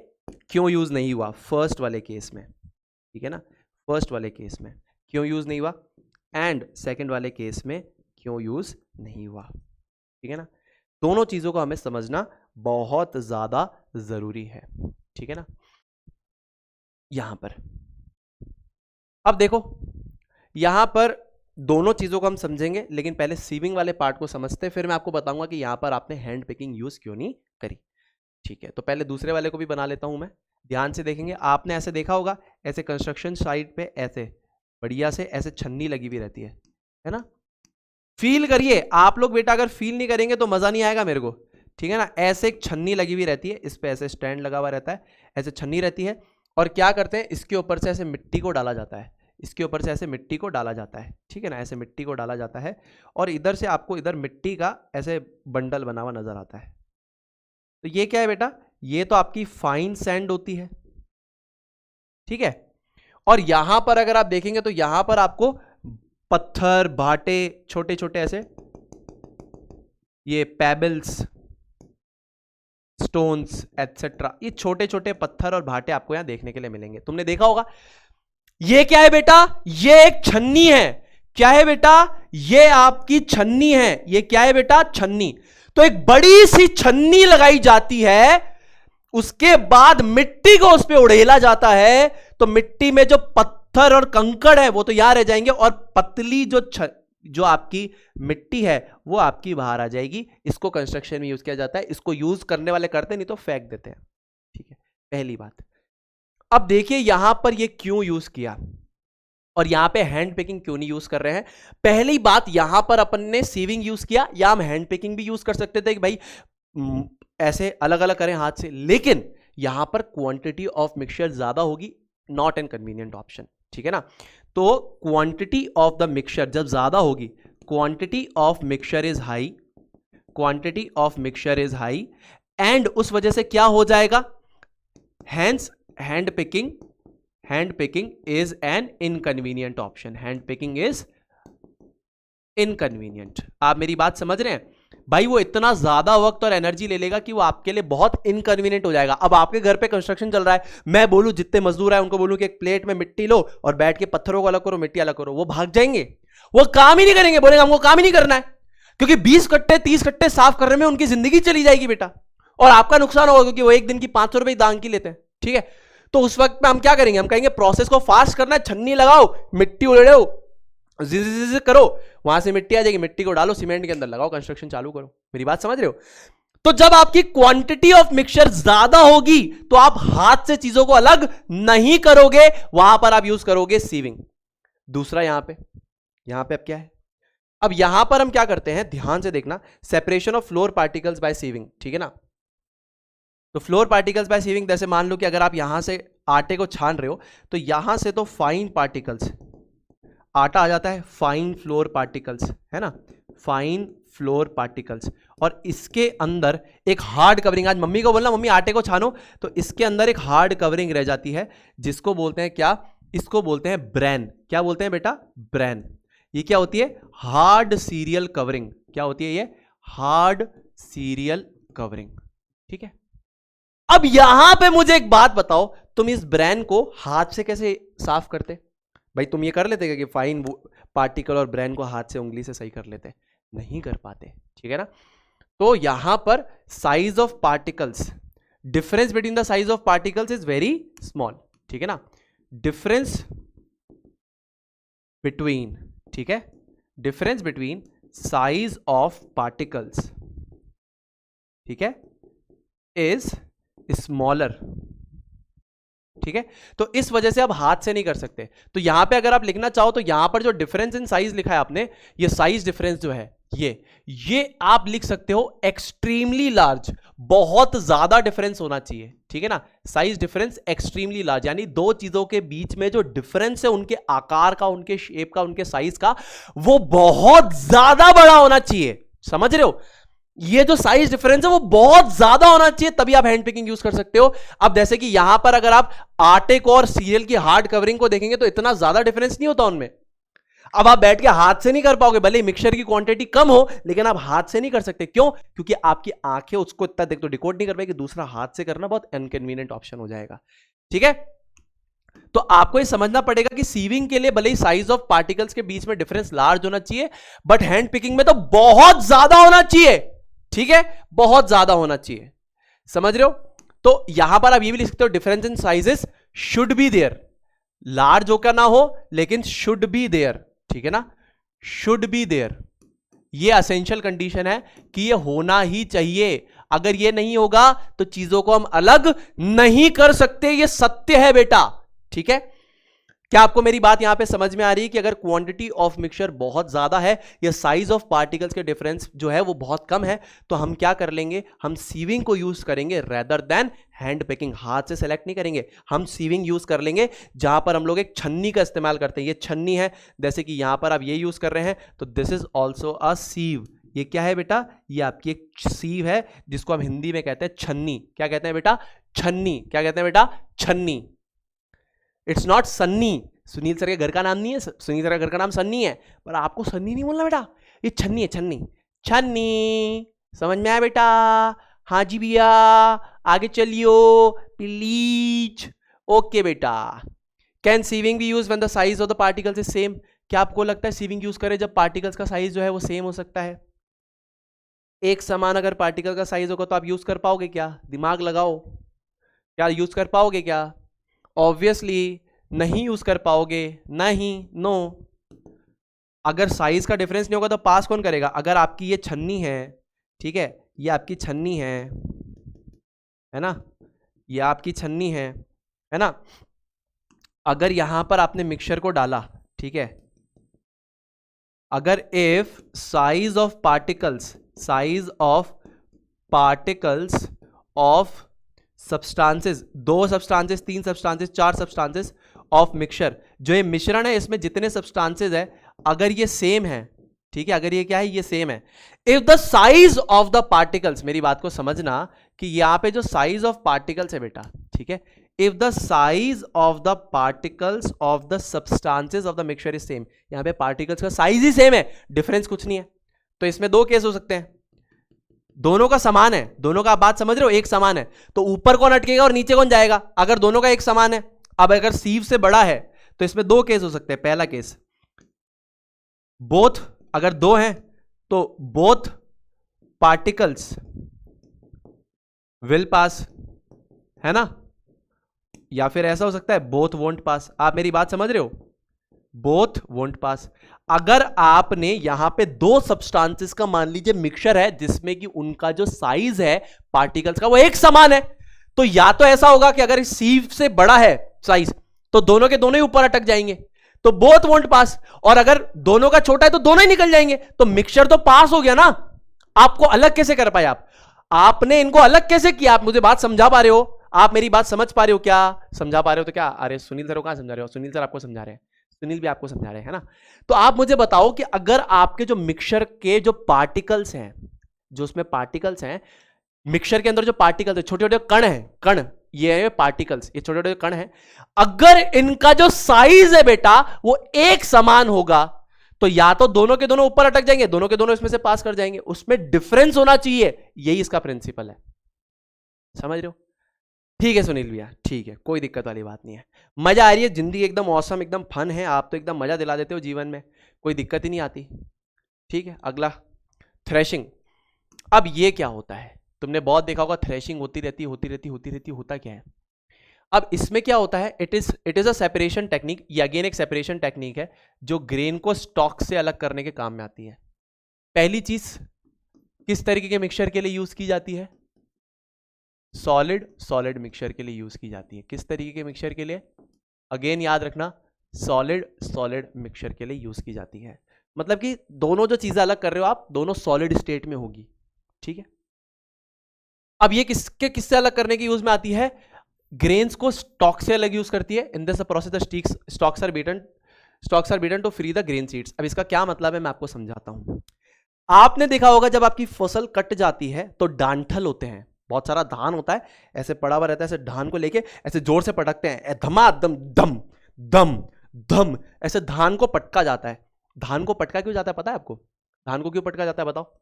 क्यों यूज नहीं हुआ? फर्स्ट वाले केस में, ठीक है ना, फर्स्ट वाले केस में क्यों यूज नहीं हुआ, एंड सेकंड वाले केस में क्यों यूज नहीं हुआ। ठीक है ना? दोनों चीजों को हमें समझना बहुत ज्यादा जरूरी है। ठीक है ना? यहां पर अब देखो, यहां पर दोनों चीजों को हम समझेंगे, लेकिन पहले सीविंग वाले पार्ट को समझते हैं, फिर मैं आपको बताऊंगा कि यहां पर आपने हैंड पिकिंग यूज क्यों नहीं करी। ठीक है? तो पहले दूसरे वाले को भी बना लेता हूं मैं। ध्यान से देखेंगे, आपने ऐसे देखा होगा, ऐसे कंस्ट्रक्शन साइट पे ऐसे बढ़िया से ऐसे छन्नी लगी हुई रहती है ना? फील करिए आप लोग बेटा, अगर फील नहीं करेंगे तो मजा नहीं आएगा मेरे को। ठीक है ना? ऐसे एक छन्नी लगी हुई रहती है, इस पे ऐसे स्टैंड लगा हुआ रहता है, ऐसे छन्नी रहती है, और क्या करते हैं, इसके ऊपर से ऐसे मिट्टी को डाला जाता है, इसके ऊपर से ऐसे मिट्टी को डाला जाता है। ठीक है ना? ऐसे मिट्टी को डाला जाता है, और इधर से आपको इधर मिट्टी का ऐसे बंडल बना हुआ नजर आता है। तो ये क्या है बेटा? ये तो आपकी फाइन सैंड होती है। ठीक है? और यहां पर अगर आप देखेंगे तो यहां पर आपको पत्थर, भाटे, छोटे छोटे ऐसे ये पेबल्स, स्टोन्स एटसेट्रा, ये छोटे छोटे पत्थर और भाटे आपको यहां देखने के लिए मिलेंगे। तुमने देखा होगा। ये क्या है बेटा? ये एक छन्नी है। क्या है बेटा? ये आपकी छन्नी है। ये क्या है बेटा? छन्नी। तो एक बड़ी सी छन्नी लगाई जाती है, उसके बाद मिट्टी को उस पर उड़ेला जाता है, तो मिट्टी में जो पत्थर और कंकड़ है वो तो यहां रह जाएंगे, और पतली जो आपकी मिट्टी है वो आपकी बाहर आ जाएगी। इसको कंस्ट्रक्शन में यूज किया जाता है। इसको यूज करने वाले करते नहीं तो फेंक देते हैं। ठीक है? पहली बात। अब देखिए यहां पर ये क्यों यूज किया और यहां पे हैंड पिकिंग क्यों नहीं यूज कर रहे हैं। पहली बात, यहां पर अपन ने सीविंग यूज किया, या हम हैंड पिकिंग भी यूज कर सकते थे कि भाई ऐसे अलग अलग करें हाथ से, लेकिन यहां पर क्वांटिटी ऑफ मिक्सचर ज्यादा होगी, नॉट एन कन्वीनियंट ऑप्शन, ठीक है ना। तो क्वांटिटी ऑफ द मिक्सचर जब ज्यादा होगी, quantity of mixture is high, quantity of mixture is high, and उस वजह से क्या हो जाएगा, hence hand picking is an inconvenient option, hand picking is inconvenient. आप मेरी बात समझ रहे हैं भाई, वो इतना ज्यादा वक्त और एनर्जी ले लेगा कि वो आपके लिए बहुत इनकन्वीनियंट हो जाएगा। अब आपके घर पे कंस्ट्रक्शन चल रहा है, मैं बोलूं जितने मजदूर है उनको बोलूं कि एक प्लेट में मिट्टी लो और बैठ के पत्थरों को अलग करो, मिट्टी अलग करो, वो भाग जाएंगे, वो काम ही नहीं करेंगे, बोलेंगे हमको काम ही नहीं करना है, क्योंकि 20 कट्टे 30 कट्टे साफ करने में उनकी जिंदगी चली जाएगी बेटा, और आपका नुकसान होगा क्योंकि वो एक दिन की 500 रुपए दान की लेते हैं, ठीक है। तो उस वक्त में हम क्या करेंगे, हम कहेंगे प्रोसेस को फास्ट करना है, छन्नी लगाओ, मिट्टी उड़ेड़ो, जिज करो, वहां से मिट्टी आ जाएगी, मिट्टी को डालो सीमेंट के अंदर लगाओ, कंस्ट्रक्शन चालू करो। मेरी बात समझ रहे हो। तो जब आपकी क्वांटिटी ऑफ मिक्सचर ज्यादा होगी तो आप हाथ से चीजों को अलग नहीं करोगे, वहां पर आप यूज करोगे सीविंग। दूसरा यहां पे अब क्या है, अब यहां पर हम क्या करते हैं, ध्यान से देखना, separation of flour particles by sieving, ठीक है ना। तो फ्लोर पार्टिकल्स बाय सीविंग, जैसे मान लो कि अगर आप यहां से आटे को छान रहे हो तो यहां से तो फाइन पार्टिकल्स आटा आ जाता है, फाइन फ्लोर पार्टिकल्स, है ना, फाइन फ्लोर पार्टिकल्स, और इसके अंदर एक हार्ड कवरिंग, आज मम्मी को बोलना मम्मी आटे को छानो, तो इसके अंदर एक हार्ड कवरिंग रह जाती है, जिसको बोलते हैं क्या, इसको बोलते हैं ब्रेन। क्या बोलते हैं बेटा, ब्रेन। ये क्या होती है, हार्ड सीरियल कवरिंग। क्या होती है ये, हार्ड सीरियल कवरिंग, ठीक है। अब यहां पे मुझे एक बात बताओ, तुम इस ब्रेन को हाथ से कैसे साफ करते भाई, तुम ये कर लेते कि फाइन पार्टिकल और ब्रेन को हाथ से उंगली से सही कर लेते, नहीं कर पाते, ठीक है ना। तो यहां पर size of particles, difference between the size of particles is very small, ठीक है ना, डिफरेंस बिटवीन, ठीक है, difference between size of particles, ठीक है, इज स्मॉलर, ठीक है। तो इस वजह से आप हाथ से नहीं कर सकते। तो यहां पे अगर आप लिखना चाहो तो यहां पर जो डिफरेंस इन साइज लिखा है आपने, ये साइज डिफरेंस जो है ये आप लिख सकते हो एक्सट्रीमली लार्ज, बहुत ज्यादा डिफरेंस होना चाहिए, ठीक है ना। साइज डिफरेंस एक्सट्रीमली लार्ज, यानी दो चीजों के बीच में जो डिफरेंस है उनके आकार का, उनके शेप का, उनके साइज का, वो बहुत ज्यादा बड़ा होना चाहिए, समझ रहे हो। ये जो साइज डिफरेंस है वो बहुत ज्यादा होना चाहिए, तभी आप हैंड पिकिंग यूज कर सकते हो। अब जैसे कि यहां पर अगर आप आटे को और सीरियल की हार्ड कवरिंग को देखेंगे तो इतना ज्यादा डिफरेंस नहीं होता उनमें। अब आप बैठ के हाथ से नहीं कर पाओगे, भले मिक्सचर की क्वांटिटी कम हो, लेकिन आप हाथ से नहीं कर सकते। क्यों? क्योंकि आपकी आंखें उसको इतना देख तो डिकोड नहीं कर पाएगी, दूसरा हाथ से करना बहुत इनकन्वीनियंट ऑप्शन हो जाएगा, ठीक है। तो आपको ये समझना पड़ेगा कि सीविंग के लिए भले ही साइज ऑफ पार्टिकल्स के बीच में डिफरेंस लार्ज होना चाहिए, बट हैंड पिकिंग में तो बहुत ज्यादा होना चाहिए, ठीक है, बहुत ज्यादा होना चाहिए, समझ रहे हो। तो यहां पर आप ये भी लिख सकते हो, difference in sizes should be there, large हो क्या ना हो, लेकिन शुड बी देयर, ठीक है ना, शुड बी देयर। ये एसेंशियल कंडीशन है कि ये होना ही चाहिए। अगर ये नहीं होगा तो चीजों को हम अलग नहीं कर सकते, ये सत्य है बेटा, ठीक है। क्या आपको मेरी बात यहां पे समझ में आ रही है कि अगर क्वांटिटी ऑफ मिक्सचर बहुत ज्यादा है या साइज ऑफ पार्टिकल्स के डिफरेंस जो है वो बहुत कम है, तो हम क्या कर लेंगे, हम सीविंग को यूज करेंगे रेदर देन हैंड पिकिंग। हाथ से सेलेक्ट नहीं करेंगे, हम सीविंग यूज कर लेंगे, जहां पर हम लोग एक छन्नी का इस्तेमाल करते हैं। ये छन्नी है, जैसे कि यहां पर आप ये यूज कर रहे हैं, तो दिस इज ऑल्सो अ सीव। ये क्या है बेटा, ये आपकी एक सीव है, जिसको हम हिंदी में कहते हैं छन्नी। क्या कहते हैं बेटा, छन्नी। क्या कहते हैं बेटा, छन्नी। It's not Sunny, Sunil sir के घर का नाम नहीं है, सुनील सर का घर का नाम सन्नी है, पर आपको सन्नी नहीं बोलना बेटा, ये छन्नी है, छन्नी, छन्नी। समझ में आया बेटा? हाँ जी भैया, आगे चलियो प्लीज। ओके बेटा। Can sieving be use when the size of the particles is same? क्या आपको लगता है सीविंग यूज करें जब पार्टिकल्स का साइज जो है वो सेम हो सकता है? एक समान अगर पार्टिकल का साइज होगा तो आप यूज कर पाओगे क्या? दिमाग लगाओ, क्या यूज कर पाओगे क्या? ऑब्वियसली नहीं यूज कर पाओगे, नहीं, नो। अगर साइज का डिफरेंस नहीं होगा तो पास कौन करेगा? अगर आपकी ये छन्नी है, ठीक है, ये आपकी छन्नी है ना, ये आपकी छन्नी है ना। अगर यहां पर आपने मिक्सचर को डाला, ठीक है, अगर if size of particles of substances, 2 substances, 3 substances, 4 substances of mixture, जो ये मिश्रण है इसमें जितने सब्सटेंसेस है, अगर ये सेम है, ठीक है, अगर ये क्या है, ये सेम है, if the size of the particles, मेरी बात को समझना कि यहां पे जो साइज ऑफ पार्टिकल्स है बेटा, ठीक है, if the size of the particles of the substances of the mixture is same, यहां पे पार्टिकल्स का साइज ही सेम है, डिफरेंस कुछ नहीं है, तो इसमें 2 केस हो सकते हैं, दोनों का समान है, दोनों का आप बात समझ रहे हो, एक समान है, तो ऊपर कौन अटकेगा और नीचे कौन जाएगा, अगर दोनों का एक समान है। अब अगर सीव से बड़ा है तो इसमें 2 केस हो सकते हैं। पहला केस, बोथ, अगर 2 हैं तो बोथ पार्टिकल्स विल पास, है ना, या फिर ऐसा हो सकता है बोथ वोंट पास। आप मेरी बात समझ रहे हो, बोथ वोंट पास। अगर आपने यहां पे 2 सब्सटेंसेस का मान लीजिए मिक्सचर है जिसमें कि उनका जो साइज है पार्टिकल्स का वो एक समान है, तो या तो ऐसा होगा कि अगर सीव से बड़ा है साइज तो दोनों के दोनों ही ऊपर अटक जाएंगे, तो बोथ वोंट पास, और अगर दोनों का छोटा है तो दोनों ही निकल जाएंगे, तो मिक्सचर तो पास हो गया ना। आपको अलग कैसे कर पाए आपने इनको अलग कैसे किया? आप मुझे बात समझा पा रहे हो? आप मेरी बात समझ पा रहे हो? क्या समझा पा रहे हो? तो क्या, अरे सुनील सर को कहां समझा रहे हो? सुनील सर आपको समझा रहे हैं, सुनील भी आपको समझा रहे हैं, है ना। तो आप मुझे बताओ कि अगर आपके जो मिक्सचर के जो पार्टिकल्स हैं, जो उसमें पार्टिकल्स हैं, मिक्सचर के अंदर जो पार्टिकल्स है, छोटे छोटे कण हैं, कण, ये है पार्टिकल्स, ये छोटे छोटे कण हैं, अगर इनका जो साइज है बेटा वो एक समान होगा तो या तो दोनों के दोनों ऊपर अटक जाएंगे, दोनों के दोनों इसमें से पास कर जाएंगे, उसमें डिफरेंस होना चाहिए, यही इसका प्रिंसिपल है। समझ रहे हो? ठीक है सुनील भैया, ठीक है, कोई दिक्कत वाली बात नहीं है, मजा आ रही है, जिंदगी एकदम औसम, एकदम फन है, आप तो एकदम मजा दिला देते हो जीवन में, कोई दिक्कत ही नहीं आती। ठीक है, अगला थ्रेशिंग। अब ये क्या होता है? तुमने बहुत देखा होगा, थ्रेशिंग होती रहती होता क्या है? अब इसमें क्या होता है, it is a separation technique, ये अगेन एक सेपरेशन टेक्निक है जो ग्रेन को स्टॉक से अलग करने के काम में आती है। पहली चीज किस तरीके के मिक्सचर के लिए यूज की जाती है? सॉलिड मिक्सचर के लिए यूज की जाती है। किस तरीके के मिक्सचर के लिए? अगेन याद रखना, सॉलिड मिक्सचर के लिए यूज की जाती है। मतलब कि दोनों जो चीजें अलग कर रहे हो आप, दोनों सॉलिड स्टेट में होगी। ठीक है, अब ये किससे अलग करने की यूज में आती है? ग्रेन्स को स्टॉक से अलग यूज करती है। In this process the stalks are beaten to free the grain seeds. अब इसका क्या मतलब है मैं आपको समझाता हूं। आपने देखा होगा जब आपकी फसल कट जाती है तो डांठल होते हैं, बहुत सारा धान होता है ऐसे पड़ा हुआ रहता है, ऐसे धान को लेके ऐसे जोर से पटकते हैं, धमाधम दम दम दम, ऐसे धान को पटका जाता है। धान को पटका क्यों जाता है पता है आपको? धान को क्यों पटका जाता है बताओ?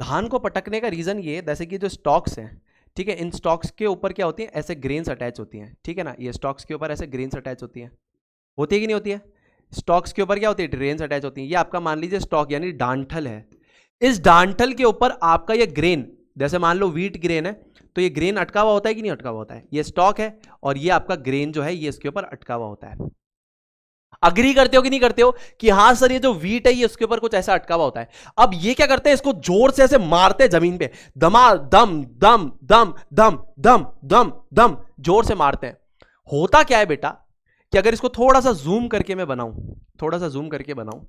धान को पटकने का रीजन ये, जैसे कि जो स्टॉक्स हैं, ठीक है, इन स्टॉक्स के ऊपर क्या होती है? ऐसे ग्रेन्स अटैच होती हैं, ठीक है ना, ये स्टॉक्स के ऊपर ऐसे ग्रेन्स अटैच होती हैं, होती है कि नहीं होती है? स्टॉक्स के ऊपर क्या होती है? ग्रेन्स अटैच होती हैं। ये आपका मान लीजिए स्टॉक यानी डांठल है, इस डांठल के ऊपर आपका ये ग्रेन, जैसे मान लो व्हीट ग्रेन है तो ये ग्रेन अटका हुआ होता है कि नहीं अटका हुआ होता है? ये स्टॉक है और ये आपका ग्रेन जो है ये इसके ऊपर अटका हुआ होता है। अग्री करते हो कि नहीं करते हो कि हाँ सर ये जो व्हीट है ये उसके ऊपर कुछ ऐसा अटका हुआ होता है। अब ये क्या करते हैं, इसको जोर से ऐसे मारते हैं जमीन पे, दमा दम दम दम दम दम दम दम, जोर से मारते हैं। होता क्या है बेटा कि अगर इसको थोड़ा सा जूम करके मैं बनाऊं, थोड़ा सा जूम करके बनाऊं,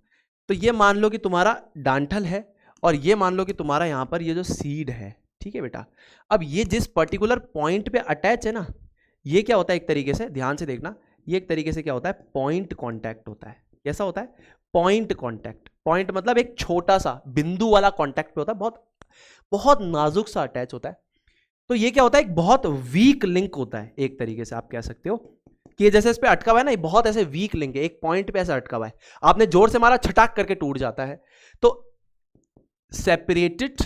तो ये मान लो कि तुम्हारा डांठल है और ये मान लो कि तुम्हारा यहां पर ये जो सीड है, ठीक है बेटा। अब ये जिस पर्टिकुलर पॉइंट पे अटैच है ना, ये क्या होता है एक तरीके से, ध्यान से देखना, ये एक तरीके से क्या होता है? पॉइंट कांटेक्ट होता है। कैसा होता है? Point contact. पॉइंट मतलब एक छोटा सा बिंदु वाला कांटेक्ट पे होता है, बहुत बहुत नाजुक सा अटैच होता है। तो ये क्या होता है? एक बहुत वीक लिंक होता है, एक तरीके से आप कह सकते हो कि ये जैसे इस पे अटका हुआ है ना, ये बहुत ऐसे वीक लिंक है, एक पॉइंट पे ऐसा अटका हुआ है, आपने जोर से मारा, छटाक करके टूट जाता है। तो सेपरेटेड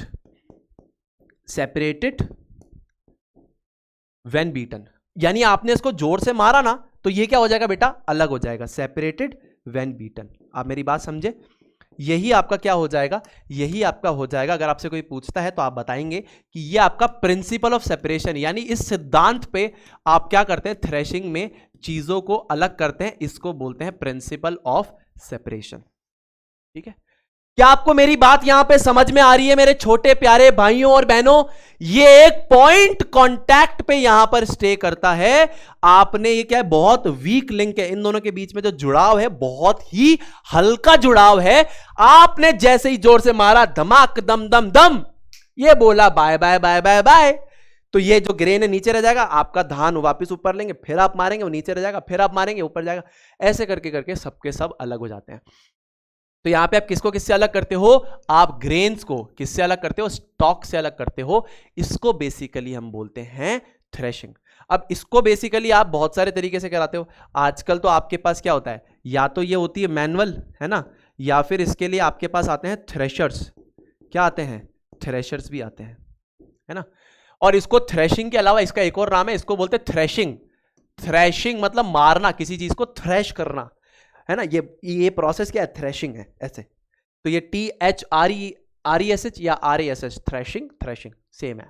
व्हेन बीटन, यानी आपने इसको जोर से मारा ना तो ये क्या हो जाएगा बेटा? अलग हो जाएगा, सेपरेटेड व्हेन बीटन। आप मेरी बात समझे? यही आपका क्या हो जाएगा? यही आपका हो जाएगा। अगर आपसे कोई पूछता है तो आप बताएंगे कि ये आपका प्रिंसिपल ऑफ सेपरेशन, यानी इस सिद्धांत पे आप क्या करते हैं? थ्रेशिंग में चीजों को अलग करते हैं, इसको बोलते हैं प्रिंसिपल ऑफ सेपरेशन। ठीक है, क्या आपको मेरी बात यहां पे समझ में आ रही है मेरे छोटे प्यारे भाइयों और बहनों? ये एक पॉइंट कांटेक्ट पे यहां पर स्टे करता है। आपने ये क्या है, बहुत वीक लिंक है इन दोनों के बीच में, जो जुड़ाव है बहुत ही हल्का जुड़ाव है। आपने जैसे ही जोर से मारा, धमाक दम दम दम, ये बोला bye bye bye bye bye, तो ये जो ग्रेन है नीचे रह जाएगा, आपका धान वापस ऊपर लेंगे, फिर आप मारेंगे वो नीचे रह जाएगा, फिर आप मारेंगे ऊपर जाएगा। ऐसे करके करके सबके सब अलग हो जाते हैं। तो यहां पे आप किसको किससे अलग करते हो? आप ग्रेन्स को किससे अलग करते हो? स्टॉक से अलग करते हो। इसको बेसिकली हम बोलते हैं थ्रेशिंग। अब इसको बेसिकली आप बहुत सारे तरीके से कराते हो। आजकल तो आपके पास क्या होता है, या तो ये होती है मैनुअल, है ना, या फिर इसके लिए आपके पास आते हैं थ्रेशर्स। क्या आते हैं? थ्रेशर्स भी आते हैं, है ना। और इसको थ्रेशिंग के अलावा इसका एक और नाम है, इसको बोलते हैं थ्रेशिंग। थ्रेशिंग मतलब मारना, किसी चीज को थ्रेश करना, है ना। ये प्रोसेस क्या है? थ्रेशिंग है ऐसे। तो ये THRESH या RASH, थ्रेशिंग, थ्रेशिंग सेम है।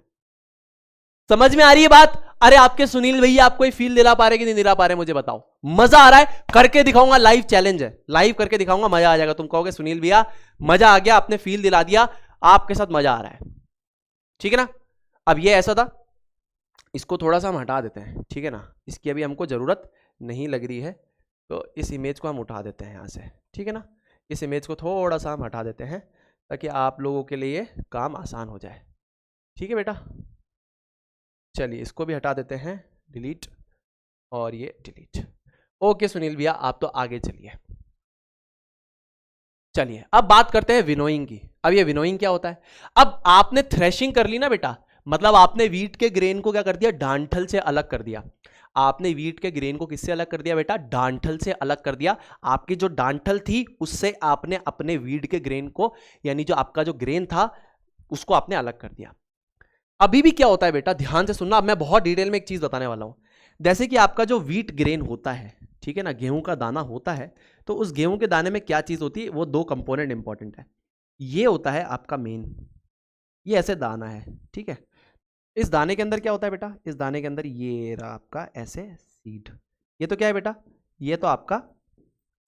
समझ में आ रही है बात? अरे आपके सुनील भैया आपको फील दिला पा रहे कि नहीं दिला पा रहे, मुझे बताओ। मजा आ रहा है? करके दिखाऊंगा, लाइव चैलेंज है, लाइव करके दिखाऊंगा, मजा आ जाएगा। तुम कहोगे सुनील भैया मजा आ गया, आपने फील दिला दिया, आपके साथ मजा आ रहा है, ठीक है ना। अब ये ऐसा था, इसको थोड़ा सा हम हटा देते हैं, ठीक है ना। इसकी अभी हमको जरूरत नहीं लग रही है, तो इस इमेज को हम उठा देते हैं यहाँ से, ठीक है ना। इस इमेज को थोड़ा सा हम हटा देते हैं ताकि आप लोगों के लिए काम आसान हो जाए, ठीक है बेटा। चलिए इसको भी हटा देते हैं, डिलीट, और ये डिलीट। ओके सुनील भैया आप तो आगे चलिए। चलिए अब बात करते हैं विनोइंग की। अब ये विनोइंग क्या होता है? अब आपने थ्रेशिंग कर ली ना बेटा, मतलब आपने वीट के ग्रेन को क्या कर दिया? डांठल से अलग कर दिया। आपने वीट के ग्रेन को किससे अलग कर दिया बेटा? डांठल से अलग कर दिया। आपकी जो डांठल थी उससे आपने अपने वीट के ग्रेन को, यानी जो आपका जो ग्रेन था उसको आपने अलग कर दिया। अभी भी क्या होता है बेटा, ध्यान से सुनना, अब मैं बहुत डिटेल में एक चीज बताने वाला हूं। जैसे कि आपका जो वीट ग्रेन होता है, ठीक है ना, गेहूं का दाना होता है, तो उस गेहूं के दाने में क्या चीज होती है? वो दो कंपोनेंट इंपॉर्टेंट है। ये होता है आपका मेन, ये ऐसे दाना है, ठीक है। इस दाने के अंदर क्या होता है बेटा? इस दाने के अंदर ये रहा आपका ऐसे सीड। ये तो क्या है बेटा? ये तो आपका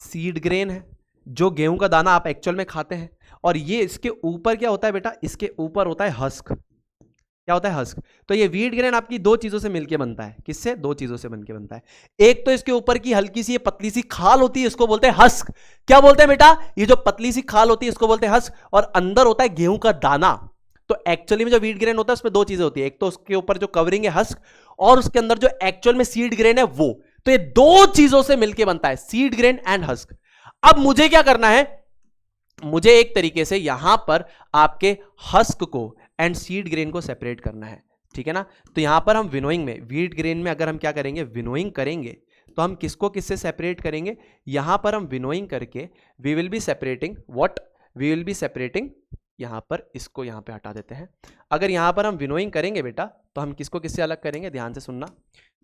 सीड ग्रेन है, जो गेहूं का दाना आप एक्चुअल में खाते हैं। और ये इसके ऊपर क्या होता है बेटा? इसके ऊपर होता है हस्क। क्या होता है? हस्क। तो ये व्हीट ग्रेन आपकी दो चीजों से मिलकर बनता है। किससे? दो चीजों से बनकर बनता है। एक तो इसके ऊपर की हल्की सी पतली सी खाल होती है, इसको बोलते हैं हस्क। क्या बोलते हैं बेटा? ये जो पतली सी खाल होती है इसको बोलते हैं हस्क। और अंदर होता है गेहूं का दाना। तो एक्चुअली में जो व्हीट ग्रेन होता है उसमें दो चीजें होती है, एक तो उसके ऊपर जो कवरिंग है हस्क, और उसके अंदर जो एक्चुअल में सीड ग्रेन है वो। तो ये दो चीजों से मिलकर बनता है, सीड ग्रेन एंड हस्क। अब मुझे क्या करना है? मुझे एक तरीके से यहां पर आपके हस्क को एंड सीड ग्रेन को सेपरेट करना है, ठीक है ना। तो यहां पर हम विनोइंग में, व्हीट ग्रेन में अगर हम क्या करेंगे? विनोइंग करेंगे, तो हम किसको किससे सेपरेट करेंगे? यहां पर हम विनोइंग करके we will be separating what? We will be separating, यहां पर इसको यहां पे हटा देते हैं। अगर यहां पर हम विनोइंग करेंगे बेटा, तो हम किसको किससे अलग करेंगे? ध्यान से सुनना।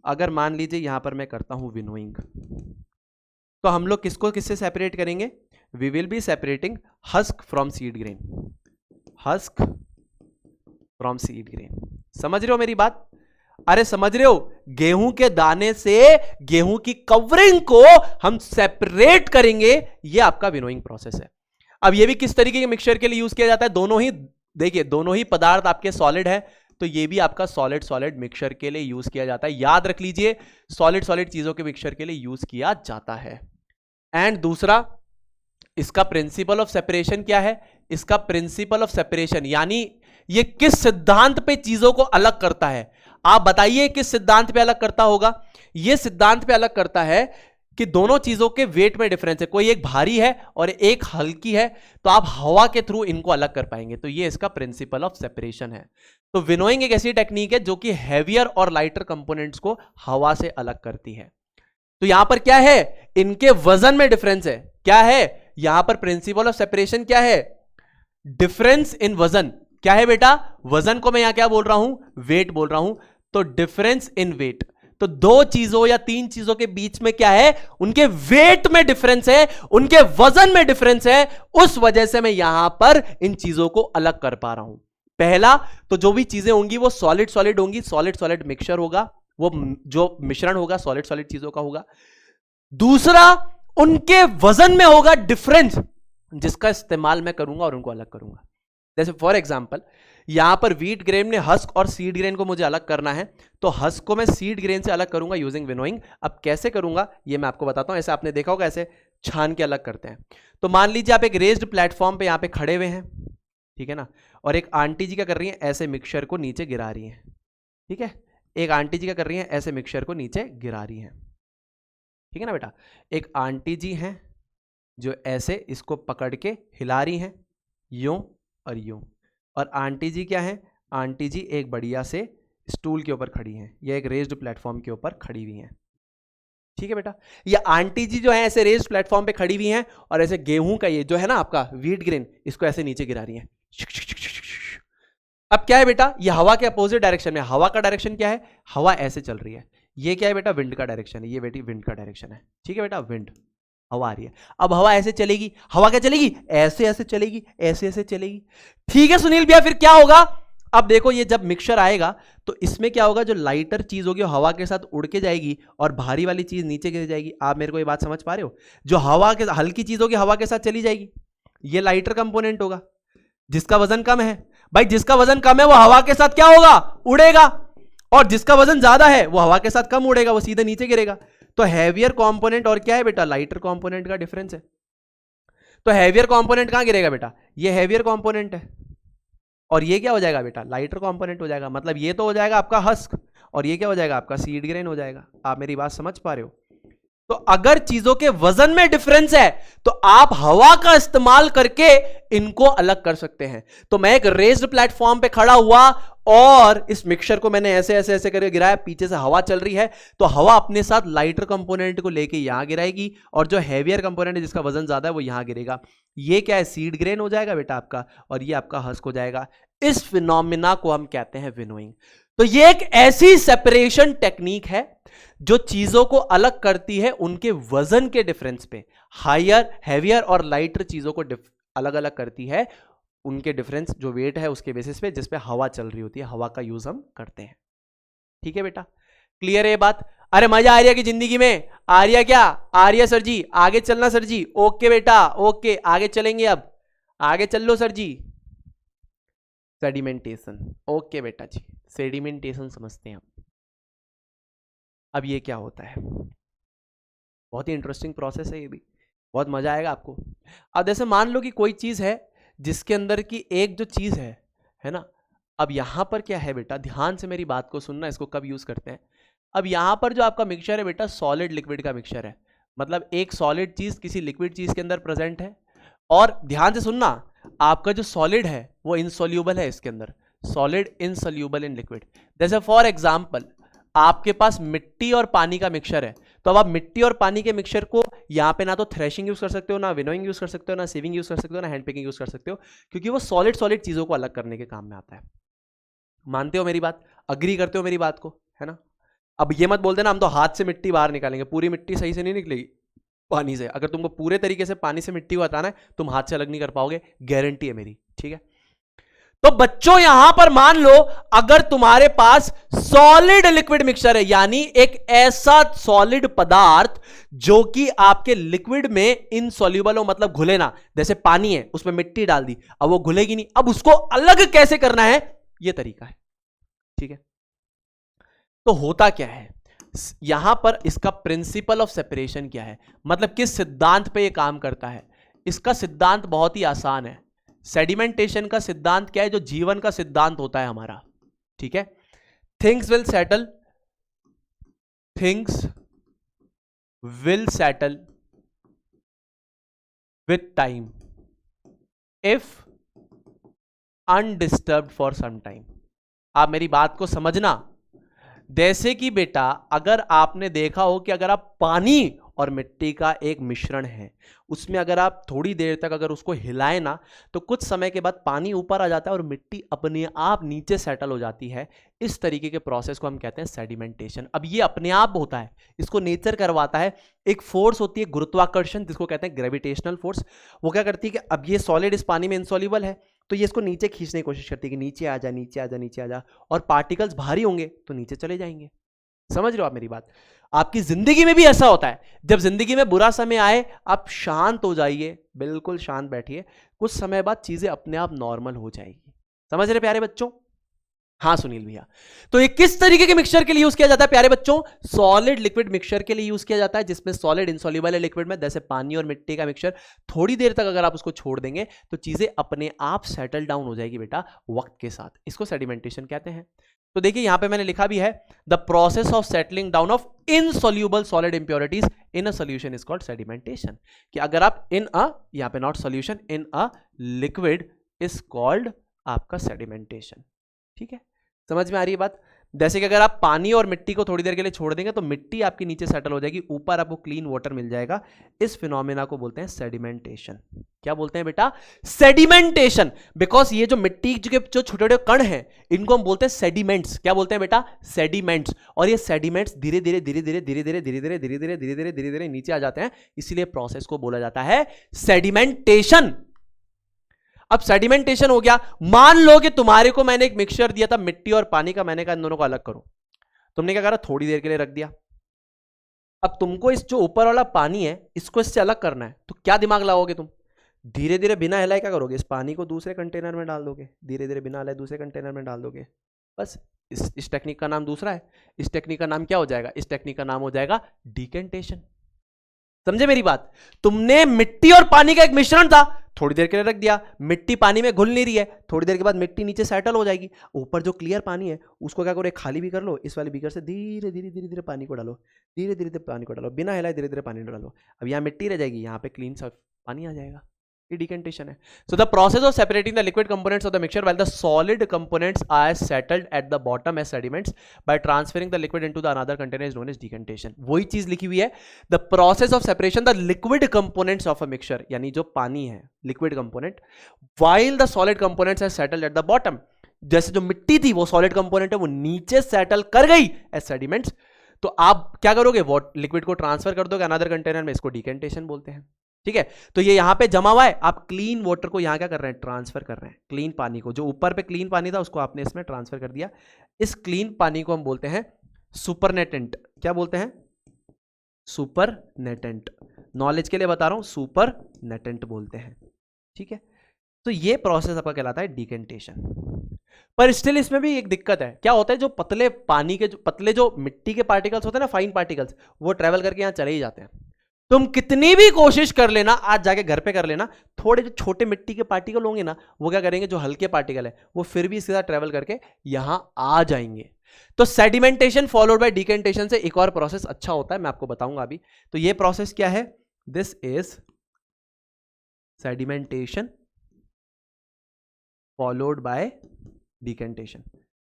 अगर मान लीजिए यहां पर मैं करता हूं विनोइंग, तो हम लोग किसको किससे सेपरेट करेंगे? We will be separating husk from seed grain, husk from seed grain. समझ रहे हो मेरी बात? अरे समझ रहे हो? गेहूं के दाने से गेहूं की कवरिंग को हम सेपरेट करेंगे, ये आपका विनोइंग प्रोसेस है। अब ये भी किस तरीके के मिक्सचर के लिए यूज किया जाता है? दोनों ही, देखिए दोनों ही पदार्थ आपके सॉलिड है, तो ये भी आपका सॉलिड सॉलिड मिक्सचर के लिए यूज किया जाता है। याद रख लीजिए, सॉलिड सॉलिड चीजों के मिक्सचर के लिए यूज किया जाता है। एंड दूसरा, इसका प्रिंसिपल ऑफ सेपरेशन क्या है? इसका प्रिंसिपल ऑफ सेपरेशन यानी ये किस सिद्धांत पे चीजों को अलग करता है? आप बताइए किस सिद्धांत पे अलग करता होगा? ये सिद्धांत पे अलग करता है कि दोनों चीजों के वेट में डिफरेंस है, कोई एक भारी है और एक हल्की है, तो आप हवा के थ्रू इनको अलग कर पाएंगे। तो ये इसका प्रिंसिपल ऑफ सेपरेशन है। तो विनोइंग एक ऐसी टेक्निक है जो कि हैवियर और लाइटर कंपोनेंट्स को हवा से अलग करती है। तो यहां पर क्या है? इनके वजन में डिफरेंस है। क्या है यहां पर प्रिंसिपल ऑफ सेपरेशन? क्या है? डिफरेंस इन वजन। क्या है बेटा? वजन को मैं यहां क्या बोल रहा हूं? वेट बोल रहा हूं। तो डिफरेंस इन वेट, तो दो चीजों या तीन चीजों के बीच में क्या है? उनके वेट में डिफरेंस है, उनके वजन में डिफरेंस है। उस वजह से मैं यहां पर इन चीजों को अलग कर पा रहा हूं। पहला, तो जो भी चीजें होंगी वो सॉलिड सॉलिड होंगी, सॉलिड सॉलिड मिक्सचर होगा, वो जो मिश्रण होगा सॉलिड सॉलिड चीजों का होगा। दूसरा, उनके वजन में होगा डिफरेंस। जिसका इस्तेमाल मैं करूंगा और उनको अलग करूंगा। जैसे फॉर एग्जांपल यहां पर व्हीट ग्रेन में हस्क और सीड ग्रेन को मुझे अलग करना है, तो हस्क को मैं सीड ग्रेन से अलग करूंगा यूजिंग विनोइंग। अब कैसे करूंगा ये मैं आपको बताता हूं। ऐसे आपने देखा होगा ऐसे छान के अलग करते हैं। तो मान लीजिए आप एक रेज्ड प्लेटफॉर्म पे यहां पे खड़े हुए हैं, ठीक है ना, और एक आंटी जी क्या कर रही है, ऐसे मिक्सचर को नीचे गिरा रही है, ठीक है। एक आंटी जी क्या कर रही है, ऐसे मिक्सचर को नीचे गिरा रही है, ठीक है ना बेटा। एक आंटी जी हैं जो ऐसे इसको पकड़ के हिला रही हैं, यूं और यूं। और आंटी जी क्या है, आंटी जी एक बढ़िया से स्टूल के ऊपर खड़ी हैं, या एक रेज्ड प्लेटफॉर्म के ऊपर खड़ी हुई हैं, ठीक है बेटा। ये आंटी जी जो है ऐसे रेज्ड प्लेटफॉर्म पे खड़ी हुई हैं और ऐसे गेहूं का ये जो है ना आपका व्हीट ग्रेन, इसको ऐसे नीचे गिरा रही हैं। अब क्या है बेटा, ये हवा के अपोजिट डायरेक्शन में। हवा का डायरेक्शन क्या है, हवा ऐसे चल रही है। ये क्या है बेटा, विंड का डायरेक्शन है। ये बेटी विंड का डायरेक्शन है, ठीक है बेटा, विंड, हवा आ रही है। अब हवा ऐसे चलेगी, हवा क्या चलेगी, ऐसे ऐसे चलेगी, ऐसे ऐसे चलेगी, ठीक है सुनील भैया। फिर क्या होगा, अब देखो ये जब मिक्सचर आएगा तो इसमें क्या होगा, जो लाइटर चीज होगी हवा के साथ उड़ के जाएगी और भारी वाली चीज नीचे गिर जाएगी। आप मेरे को ये बात समझ पा रहे हो, जो हवा के हल्की चीज होगी हवा के साथ चली जाएगी, ये लाइटर कंपोनेंट होगा। जिसका वजन कम है भाई, जिसका वजन कम है वो हवा के साथ क्या होगा, उड़ेगा, और जिसका वजन ज्यादा है वो हवा के साथ कम उड़ेगा, वो सीधे नीचे गिरेगा। तो हैवियर कंपोनेंट और क्या है बेटा, लाइटर कंपोनेंट का डिफरेंस है। तो हैवियर कंपोनेंट कहां गिरेगा बेटा, ये हैवियर कंपोनेंट है, और ये क्या हो जाएगा बेटा, लाइटर कंपोनेंट हो जाएगा। मतलब ये तो हो जाएगा आपका हस्क, और ये क्या हो जाएगा आपका सीड ग्रेन हो जाएगा। आप मेरी बात समझ पा रहे हो। तो अगर चीजों के वजन में डिफरेंस है तो आप हवा का इस्तेमाल करके इनको अलग कर सकते हैं। तो मैं एक रेज्ड प्लेटफॉर्म पे खड़ा हुआ और इस मिक्सचर को मैंने ऐसे ऐसे ऐसे करके गिराया, पीछे से हवा चल रही है, तो हवा अपने साथ लाइटर कंपोनेंट को लेके यहां गिराएगी, और जो हैवियर कंपोनेंट है जिसका वजन ज्यादा है वो यहां गिरेगा। ये क्या है, सीड ग्रेन हो जाएगा बेटा आपका, और ये आपका हस्क हो जाएगा। इस फिनोमिना को हम कहते हैं विनोइंग। तो ये एक ऐसी सेपरेशन टेक्निक है जो चीजों को अलग करती है उनके वजन के डिफरेंस पे। हायर, हैवियर और लाइटर चीजों को अलग अलग करती है उनके डिफरेंस, जो वेट है उसके बेसिस पे, जिस पे हवा चल रही होती है, हवा का यूज हम करते हैं। ठीक है बेटा, क्लियर है ये बात। अरे मजा आ रही है कि जिंदगी में, आ रही है क्या, आ रही है सर जी, आगे चलना सर जी। ओके बेटा, ओके, आगे चलेंगे, अब आगे चल लो सर जी। सेडिमेंटेशन, ओके बेटा जी, सेडिमेंटेशन समझते हैं हम। अब ये क्या होता है, बहुत ही इंटरेस्टिंग प्रोसेस है ये भी, बहुत मजा आएगा आपको। अब जैसे मान लो कि कोई चीज है जिसके अंदर की एक जो चीज है ना। अब यहां पर क्या है बेटा, ध्यान से मेरी बात को सुनना, इसको कब यूज करते हैं। अब यहां पर जो आपका मिक्सचर है बेटा, सॉलिड लिक्विड का मिक्सचर है। मतलब एक सॉलिड चीज किसी लिक्विड चीज के अंदर प्रेजेंट है, और ध्यान से सुनना, आपका जो सॉलिड है वो इनसोल्यूबल है इसके अंदर, सॉलिड इनसोल्यूबल इन लिक्विड। जैसे फॉर एग्जाम्पल आपके पास मिट्टी और पानी का मिक्सचर है, तो अब आप मिट्टी और पानी के मिक्सचर को यहाँ पे ना तो थ्रेशिंग यूज कर सकते हो, ना विनोइंग यूज कर सकते हो, ना सीविंग यूज कर सकते हो, ना हैंड पिकिंग यूज कर सकते हो, क्योंकि वो सॉलिड सॉलिड चीजों को अलग करने के काम में आता है। मानते हो मेरी बात, अग्री करते हो मेरी बात को, है ना। अब ये मत बोल देना हम तो हाथ से मिट्टी बाहर निकालेंगे, पूरी मिट्टी सही से नहीं निकलेगी पानी से। अगर तुमको पूरे तरीके से पानी से मिट्टी को हटाना है, तुम हाथ से अलग नहीं कर पाओगे, गारंटी है मेरी, ठीक है। तो बच्चों यहां पर मान लो अगर तुम्हारे पास सॉलिड लिक्विड मिक्सचर है, यानी एक ऐसा सॉलिड पदार्थ जो कि आपके लिक्विड में इनसॉल्युबल हो, मतलब घुले ना, जैसे पानी है उसमें मिट्टी डाल दी, अब वो घुलेगी नहीं, अब उसको अलग कैसे करना है, ये तरीका है, ठीक है। तो होता क्या है यहां पर, इसका प्रिंसिपल ऑफ सेपरेशन क्या है, मतलब किस सिद्धांत पे ये काम करता है। इसका सिद्धांत बहुत ही आसान है। सेडिमेंटेशन का सिद्धांत क्या है, जो जीवन का सिद्धांत होता है हमारा, ठीक है। Things will settle, things will settle with time if undisturbed for some time. आप मेरी बात को समझना, जैसे कि बेटा अगर आपने देखा हो कि अगर आप पानी और मिट्टी का एक मिश्रण है, उसमें अगर आप थोड़ी देर तक अगर उसको हिलाएं ना, तो कुछ समय के बाद पानी ऊपर आ जाता है और मिट्टी अपने आप नीचे सेटल हो जाती है। इस तरीके के प्रोसेस को हम कहते हैं सेडिमेंटेशन। अब ये अपने आप होता है, इसको नेचर करवाता है। एक फोर्स होती है गुरुत्वाकर्षण, जिसको कहते हैं ग्रेविटेशनल फोर्स। वो क्या करती है कि अब ये सॉलिड इस पानी में इनसॉल्युबल है, तो ये इसको नीचे खींचने की कोशिश करती है कि नीचे आ जा, नीचे आ जा, नीचे आ जा, और पार्टिकल्स भारी होंगे तो नीचे चले जाएंगे। समझ रहे हो आप मेरी बात? आपकी जिंदगी में भी ऐसा होता है, जब जिंदगी में बुरा समय आए आप शांत हो जाइए, बिल्कुल शांत बैठिए, कुछ समय बाद चीजें अपने आप नॉर्मल हो जाएगी। समझ रहे प्यारे बच्चों? हाँ सुनील भैया, तो ये किस तरीके के मिक्सचर के लिए यूज किया जाता है प्यारे बच्चों? सॉलिड लिक्विड मिक्सचर के लिए यूज किया जाता है, जिसमें सॉलिड इनसॉल्युबल है लिक्विड में, जैसे पानी और मिट्टी का मिक्सचर। थोड़ी देर तक अगर आप उसको छोड़ देंगे तो चीजें अपने आप सेटल डाउन हो जाएगी बेटा वक्त के साथ। इसको सेडिमेंटेशन कहते हैं। तो देखिए यहां पे मैंने लिखा भी है, the process of settling down of insoluble solid impurities in a solution is called sedimentation. कि अगर आप इन अ, यहां पे not solution, in a liquid is called आपका सेडिमेंटेशन। ठीक है, समझ में आ रही है बात? जैसे कि अगर आप पानी और मिट्टी को थोड़ी देर के लिए छोड़ देंगे तो मिट्टी आपकी नीचे सेटल हो जाएगी, ऊपर आपको क्लीन वाटर मिल जाएगा। इस फिनोमेना को बोलते हैं सेडिमेंटेशन। क्या बोलते हैं बेटा? सेडिमेंटेशन। बिकॉज ये जो मिट्टी के जो छोटे छोटे कण हैं इनको हम बोलते हैं सेडिमेंट्स। क्या बोलते हैं बेटा? सेडिमेंट्स। और ये सेडिमेंट्स धीरे धीरे धीरे धीरे धीरे धीरे धीरे धीरे धीरे धीरे धीरे धीरे धीरे धीरे नीचे आ जाते हैं, इसीलिए प्रोसेस को बोला जाता है सेडिमेंटेशन। अब सेडिमेंटेशन हो गया। मान लो कि तुम्हारे को मैंने एक मिक्सचर दिया था मिट्टी और पानी का, मैंने कहा इन दोनों को अलग करो। तुमने क्या करा? थोड़ी देर के लिए रख दिया। अब तुमको इस जो ऊपर वाला पानी है इसको इससे अलग करना है, तो क्या दिमाग लगाओगे तुम? धीरे धीरे बिना हिलाए क्या करोगे? इस पानी को दूसरे कंटेनर में डाल दोगे, धीरे धीरे बिना हिलाए दूसरे कंटेनर में डाल दोगे। बस इस टेक्निक का नाम दूसरा है। इस टेक्निक का नाम क्या हो जाएगा? इस टेक्निक का नाम हो जाएगा डिकेंटेशन। समझे मेरी बात? तुमने मिट्टी और पानी का एक मिश्रण था, थोड़ी देर के लिए रख दिया, मिट्टी पानी में घुल नहीं रही है, थोड़ी देर के बाद मिट्टी नीचे सेटल हो जाएगी, ऊपर जो क्लियर पानी है उसको क्या करो? एक खाली भी कर लो, इस वाले बीकर से धीरे धीरे धीरे धीरे पानी को डालो, धीरे धीरे धीरे पानी को डालो, बिना हिलाए धीरे धीरे पानी डालो। अब यहाँ मिट्टी रह जाएगी, यहाँ पे क्लीन सा पानी आ जाएगा। ये डिकेंटेशन है। So the process of separating the liquid components of the mixture while the solid components are settled at the bottom as sediments by transferring the liquid into the another container is known as decantation. वही चीज लिखी हुई है, the process of separation the liquid components of a mixture, यानी जो पानी है liquid component, while the solid components are settled at the bottom. जैसे जो मिट्टी थी वो सॉलिड कंपोनेंट है, वो नीचे सेटल कर गई एज सेडिमेंट्स, तो आप क्या करोगे? वो लिक्विड को ट्रांसफर कर दोगे अनदर कंटेनर में, इसको डिकेंटेशन बोलते हैं। ठीक है, तो ये यहां पे जमा हुआ है, आप क्लीन वाटर को यहां क्या कर रहे हैं? ट्रांसफर कर रहे हैं। क्लीन पानी को, जो ऊपर पे क्लीन पानी था उसको आपने इसमें ट्रांसफर कर दिया। इस क्लीन पानी को हम बोलते हैं सुपरनेटेंट। क्या बोलते हैं? सुपरनेटेंट। नॉलेज के लिए बता रहा हूं, सुपरनेटेंट बोलते हैं। ठीक है, तो ये प्रोसेस आपका कहलाता है डिकेंटेशन। पर स्टिल इसमें भी एक दिक्कत है। क्या होता है? जो पतले पानी के, जो पतले जो मिट्टी के पार्टिकल्स होते हैं ना, फाइन पार्टिकल्स, वो ट्रेवल करके यहां चले ही जाते हैं। तुम कितनी भी कोशिश कर लेना, आज जाके घर पे कर लेना, थोड़े जो छोटे मिट्टी के पार्टिकल होंगे ना, वो क्या करेंगे? जो हल्के पार्टिकल है वो फिर भी इसके साथ ट्रेवल करके यहां आ जाएंगे। तो सेडिमेंटेशन फॉलोड बाय डिकेंटेशन से एक और प्रोसेस अच्छा होता है, मैं आपको बताऊंगा अभी। तो ये प्रोसेस क्या है? This is sedimentation followed by decantation.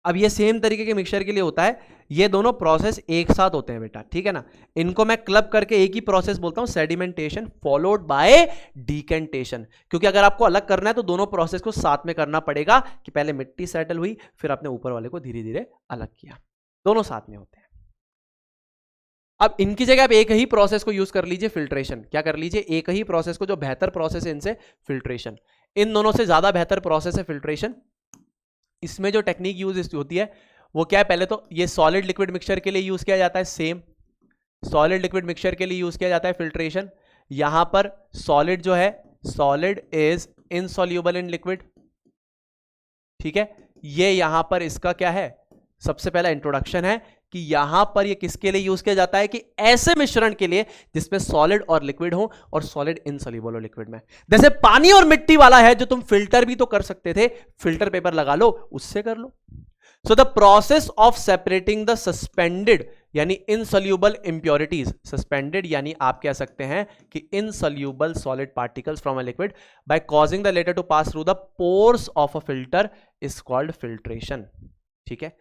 अब ये सेम तरीके के मिक्सचर के लिए होता है, ये दोनों प्रोसेस एक साथ होते हैं बेटा। ठीक है ना, इनको मैं क्लब करके एक ही प्रोसेस बोलता हूं, सेडिमेंटेशन फॉलोड बाय डिकेंटेशन। क्योंकि अगर आपको अलग करना है तो दोनों प्रोसेस को साथ में करना पड़ेगा, कि पहले मिट्टी सेटल हुई, फिर आपने ऊपर वाले को धीरे धीरे अलग किया, दोनों साथ में होते हैं। अब इनकी जगह आप एक ही प्रोसेस को यूज कर लीजिए, फिल्ट्रेशन। क्या कर लीजिए? एक ही प्रोसेस को, जो बेहतर प्रोसेस है इनसे, फिल्ट्रेशन। इन दोनों से ज्यादा बेहतर प्रोसेस है फिल्ट्रेशन। इसमें जो टेक्निक यूज होती है वो क्या है? पहले तो ये सॉलिड लिक्विड मिक्सचर के लिए यूज किया जाता है, सेम सॉलिड लिक्विड मिक्सचर के लिए यूज किया जाता है फिल्ट्रेशन। यहां पर सॉलिड जो है, solid is insoluble in liquid. ठीक है, ये यहां पर इसका क्या है? सबसे पहला इंट्रोडक्शन है कि यहां पर ये किसके लिए यूज किया जाता है? कि ऐसे मिश्रण के लिए जिसमें सॉलिड और लिक्विड हो, और सॉलिड इनसॉल्युबल हो लिक्विड में। जैसे पानी और मिट्टी वाला है, जो तुम फिल्टर भी तो कर सकते थे, फिल्टर पेपर लगा लो, उससे कर लो। So the process of separating the suspended यानी इनसॉल्युबल इंप्योरिटीज, सस्पेंडेड यानी आप कह सकते हैं कि insoluble solid particles from a liquid by causing the latter to pass through the pores of a filter is called filtration. ठीक है,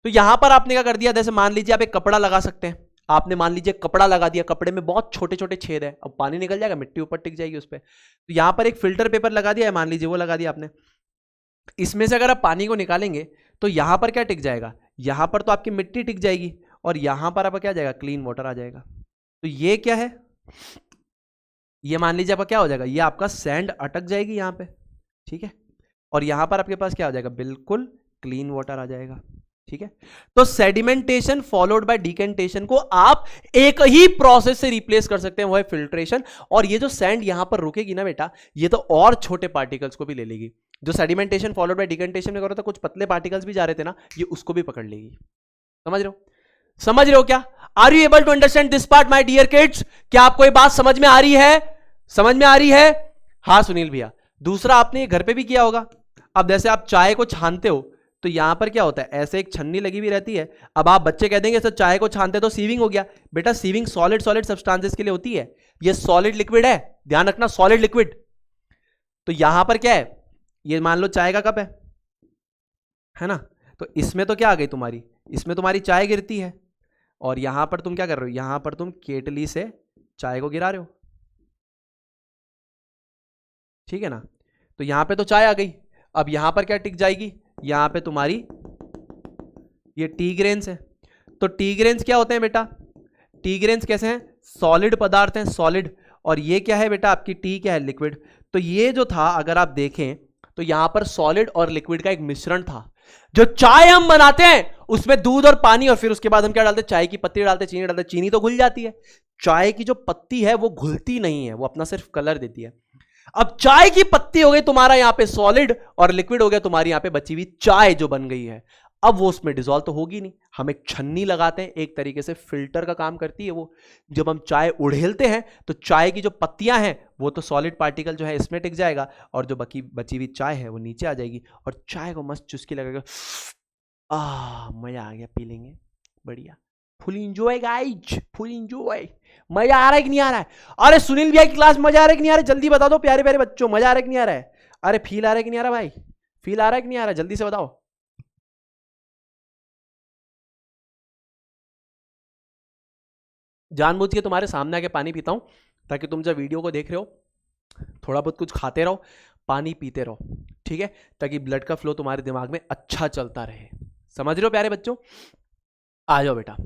तो यहां पर आपने क्या कर दिया? जैसे मान लीजिए आप एक कपड़ा लगा सकते हैं, आपने मान लीजिए कपड़ा लगा दिया, कपड़े में बहुत छोटे छोटे छेद है, अब पानी निकल जाएगा, मिट्टी ऊपर टिक जाएगी उस पर। तो यहां पर एक फिल्टर पेपर लगा दिया है, मान लीजिए वो लगा दिया आपने। इसमें से अगर आप पानी को निकालेंगे तो यहां पर क्या टिक जाएगा? यहां पर तो आपकी मिट्टी टिक जाएगी, और यहां पर आपका क्या जाएगा? क्लीन वाटर आ जाएगा। तो ये क्या है? ये मान लीजिए आपका क्या हो जाएगा? ये आपका सैंड अटक जाएगी यहां पे। ठीक है, और यहां पर आपके पास क्या हो जाएगा? बिल्कुल क्लीन वाटर आ जाएगा। ठीक है। तो सेडिमेंटेशन फॉलोड बाय डिकेंटेशन को आप एक ही प्रोसेस से रिप्लेस कर सकते हैं, वो है फिल्ट्रेशन। और ये जो सैंड यहां पर रुकेगी ना बेटा, ये तो और छोटे पार्टिकल्स को भी ले लेगी। जो सेडिमेंटेशन फॉलोड बाय डिकेंटेशन में कर रहा था, कुछ पतले पार्टिकल्स भी जा रहे थे ना, ये उसको भी पकड़ लेगी। समझ रहे हो? समझ रहे हो क्या? Are you able to understand this part my dear kids? क्या आपको ये बात समझ में आ रही है? समझ में आ रही है? हाँ सुनील भैया। दूसरा आपने घर पे भी किया होगा। अब जैसे आप चाय को छानते हो तो यहां पर क्या होता है, ऐसे एक छन्नी लगी हुई रहती है। अब आप बच्चे कह देंगे सर चाय को छानते तो सीविंग हो गया। बेटा सीविंग सॉलिड सॉलिड सब्सटेंसेस के लिए होती है, ये सॉलिड लिक्विड है, ध्यान रखना, सॉलिड लिक्विड। तो यहां पर क्या है, ये मान लो चाय का कप है ना, तो इसमें तो क्या आ गई तुम्हारी, इसमें तुम्हारी चाय गिरती है, और यहां पर तुम क्या कर रहे हो, यहां पर तुम केटली से चाय को गिरा रहे हो, ठीक है ना। तो यहां पे तो चाय आ गई। अब यहां पर क्या टिक जाएगी, यहां पे तुम्हारी ये टी ग्रेन्स है। तो टी ग्रेन्स क्या होते हैं बेटा, टी ग्रेन्स कैसे हैं, सॉलिड पदार्थ हैं, सॉलिड। और ये क्या है बेटा, आपकी टी क्या है, लिक्विड। तो ये जो था अगर आप देखें तो यहां पर सॉलिड और लिक्विड का एक मिश्रण था। जो चाय हम बनाते हैं उसमें दूध और पानी, और फिर उसके बाद हम क्या डालते हैं, चाय की पत्ती डालते हैं, चीनी डालते हैं, चीनी तो घुल जाती है। चाय की जो पत्ती है वो घुलती नहीं है, वो अपना सिर्फ कलर देती है। अब चाय की पत्ती हो गई तुम्हारा यहां पे सॉलिड, और लिक्विड हो गया तुम्हारी यहां पे बची हुई चाय जो बन गई है। अब वो उसमें डिसॉल्व तो होगी नहीं, हम एक छन्नी लगाते हैं, एक तरीके से फिल्टर का काम करती है वो। जब हम चाय उड़ेलते हैं तो चाय की जो पत्तियां हैं वो तो सॉलिड पार्टिकल जो है इसमें टिक जाएगा, और जो बची हुई चाय है वो नीचे आ जाएगी, और चाय को मस्त चुस्की लगेगा, मजा आ गया, पी लेंगे, बढ़िया, full enjoy guys, full enjoy. मजा आ रहा है कि नहीं आ रहा है? अरे सुनील भैया की क्लास मजा आ रहा है कि नहीं आ रहा है? जल्दी बता दो प्यारे प्यारे बच्चों, मजा आ रहा है कि नहीं आ रहा है? अरे फील आ रहा है कि नहीं आ रहा भाई? फील आ रहा है कि नहीं आ रहा है? जल्दी से बताओ। जानबूझ के तुम्हारे सामने आके पानी पीता हूं, ताकि तुम जब वीडियो को देख रहे हो थोड़ा बहुत कुछ खाते रहो, पानी पीते रहो, ठीक है, ताकि ब्लड का फ्लो तुम्हारे दिमाग में अच्छा चलता रहे। समझ रहे हो प्यारे बच्चों? आ जाओ बेटा,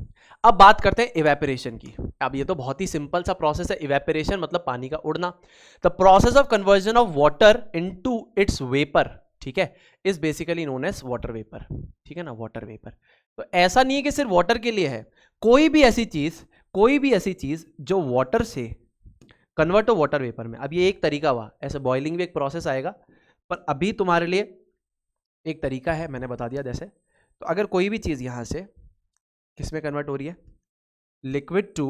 अब बात करते हैं इवेपोरेशन की। अब ये तो बहुत ही सिंपल सा प्रोसेस है, इवेपोरेशन मतलब पानी का उड़ना। The process of conversion of water into its vapour, ठीक है, is basically known as water vapour, ठीक है ना, वाटर वेपर। तो ऐसा नहीं है कि सिर्फ वाटर के लिए है, कोई भी ऐसी चीज जो वाटर से कन्वर्ट हो वाटर वेपर में। अब ये एक तरीका हुआ, ऐसे बॉइलिंग भी एक प्रोसेस आएगा, पर अभी तुम्हारे लिए एक तरीका है, मैंने बता दिया जैसे। तो अगर कोई भी चीज यहां से किस में कन्वर्ट हो रही है, लिक्विड टू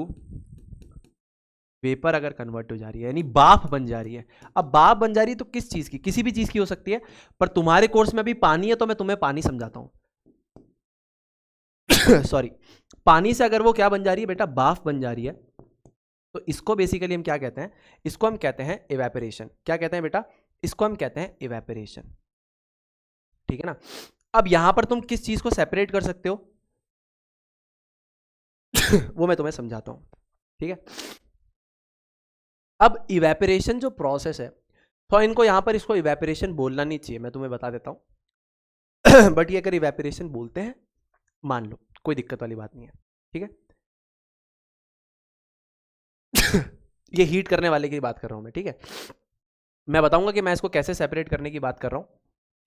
वेपर अगर कन्वर्ट हो जा रही है, यानी भाप बन जा रही है। अब भाप बन जा रही है तो किस चीज की, किसी भी चीज की हो सकती है, पर तुम्हारे कोर्स में अभी पानी है तो मैं तुम्हें पानी समझाता हूं। सॉरी, पानी से अगर वो क्या बन जा रही है बेटा, भाप बन जा रही है, तो इसको बेसिकली हम क्या कहते हैं, इसको हम कहते हैं इवेपोरेशन। क्या कहते हैं बेटा, इसको हम कहते हैं इवेपोरेशन, ठीक है ना। अब यहां पर तुम किस चीज को सेपरेट कर सकते हो वो मैं तुम्हें समझाता हूं, ठीक है। अब इवेपोरेशन जो प्रोसेस है, तो इनको यहां पर इसको इवेपोरेशन बोलना नहीं चाहिए, मैं तुम्हें बता देता हूं बट ये अगर इवेपोरेशन बोलते हैं मान लो, कोई दिक्कत वाली बात नहीं है, ठीक है। ये हीट करने वाले की बात कर रहा हूं मैं, ठीक है। मैं बताऊंगा कि मैं इसको कैसे सेपरेट करने की बात कर रहा हूं,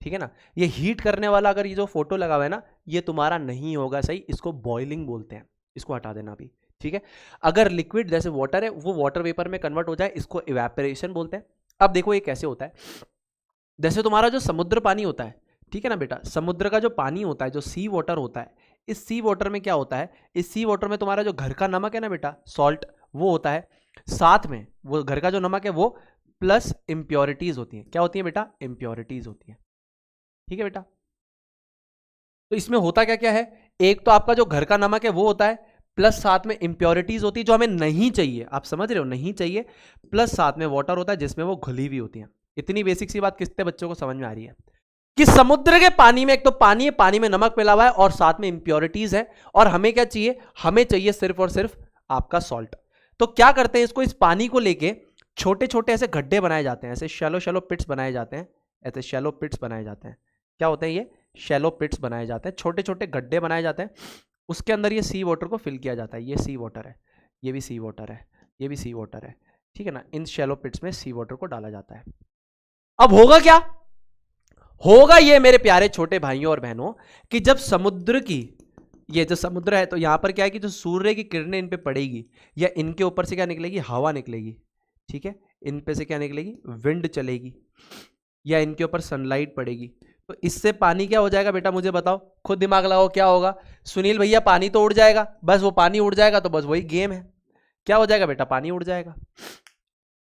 ठीक है ना। ये हीट करने वाला अगर ये जो फोटो लगा हुआ है ना, ये तुम्हारा नहीं होगा सही, इसको बॉइलिंग बोलते हैं, इसको हटा देना अभी, ठीक है। अगर लिक्विड जैसे वाटर है वो वाटर वेपर में कन्वर्ट हो जाए, इसको इवेपोरेशन बोलते हैं। अब देखो ये कैसे होता है, जैसे तुम्हारा जो समुद्र पानी होता है, ठीक है ना बेटा, समुद्र का जो पानी होता है, जो सी वाटर होता है, इस सी वाटर में क्या होता है, इस सी वाटर में तुम्हारा जो घर का नमक है ना बेटा, सॉल्ट, वो होता है, साथ में वो घर का जो नमक है वो प्लस इंप्योरिटीज होती है। क्या होती है बेटा, इंप्योरिटीज होती है, ठीक है बेटा। तो इसमें होता क्या क्या है, एक तो आपका जो घर का नमक है वो होता है, प्लस साथ में इंप्योरिटीज होती है जो हमें नहीं चाहिए, आप समझ रहे हो, नहीं चाहिए, प्लस साथ में वाटर होता है जिसमें वो घुली हुई होती है। इतनी बेसिक सी बात कितने बच्चों को समझ में आ रही है कि समुद्र के पानी में एक तो पानी है, पानी में नमक मिला हुआ है और साथ में इंप्योरिटीज है, और हमें क्या चाहिए, हमें चाहिए सिर्फ और सिर्फ आपका सॉल्ट। तो क्या करते हैं, इसको, इस पानी को लेके छोटे छोटे ऐसे गड्ढे बनाए जाते हैं, ऐसे शैलो शैलो पिट्स बनाए जाते हैं, ऐसे शैलो पिट्स बनाए जाते हैं। क्या होते हैं ये, शैलो पिट्स बनाए जाते हैं, छोटे छोटे गड्ढे बनाए जाते हैं, उसके अंदर ये सी वाटर को फिल किया जाता है। ये सी वाटर है, ये भी सी वाटर है, ये भी सी वाटर है, ठीक है ना। इन शैलो पिट्स में सी वाटर को डाला जाता है। अब होगा क्या, होगा ये मेरे प्यारे छोटे भाइयों और बहनों कि जब समुद्र की, ये जो समुद्र है तो यहां पर क्या है कि जो सूर्य की किरणें इन पे पड़ेगी या इनके ऊपर से क्या निकलेगी, हवा निकलेगी, ठीक है, इन पे से क्या निकलेगी, विंड चलेगी, या इनके ऊपर सनलाइट पड़ेगी, तो इससे पानी क्या हो जाएगा बेटा, मुझे बताओ, खुद दिमाग लगाओ, क्या होगा सुनील भैया, पानी तो उड़ जाएगा, बस वो पानी उड़ जाएगा तो बस वही गेम है, क्या हो जाएगा बेटा, पानी उड़ जाएगा।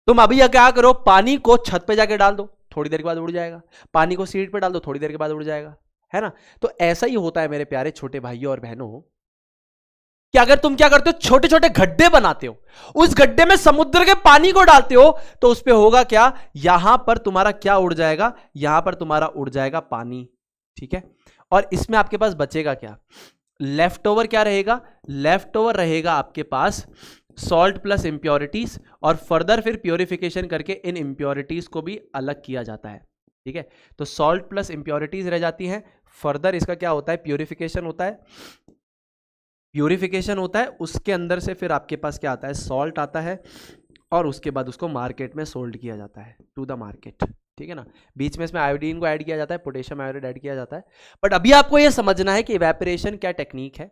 तुम अभी क्या करो, पानी को छत पे जाके डाल दो, थोड़ी देर के बाद उड़ जाएगा, पानी को सीट पे डाल दो, थोड़ी देर के बाद उड़ जाएगा, है ना। तो ऐसा ही होता है मेरे प्यारे छोटे भाइयों और बहनों कि अगर तुम क्या करते हो, छोटे छोटे गड्ढे बनाते हो, उस गड्ढे में समुद्र के पानी को डालते हो, तो उस पे होगा क्या, यहां पर तुम्हारा क्या उड़ जाएगा, यहां पर तुम्हारा उड़ जाएगा पानी, ठीक है। और इसमें आपके पास बचेगा क्या, लेफ्ट ओवर क्या रहेगा, लेफ्ट ओवर रहेगा आपके पास सॉल्ट प्लस इंप्योरिटीज, और फर्दर फिर प्योरिफिकेशन करके इन इंप्योरिटीज को भी अलग किया जाता है, ठीक है। तो सॉल्ट प्लस इंप्योरिटीज रह जाती हैं, फर्दर इसका क्या होता है, प्योरिफिकेशन होता है, प्यूरिफिकेशन होता है, उसके अंदर से फिर आपके पास क्या आता है, सॉल्ट आता है, और उसके बाद उसको मार्केट में सोल्ड किया जाता है, टू द मार्केट, ठीक है ना। बीच में इसमें आयोडीन को ऐड किया जाता है, पोटेशियम आयोडाइड ऐड किया जाता है। बट अभी आपको यह समझना है कि इवेपोरेशन क्या टेक्निक है,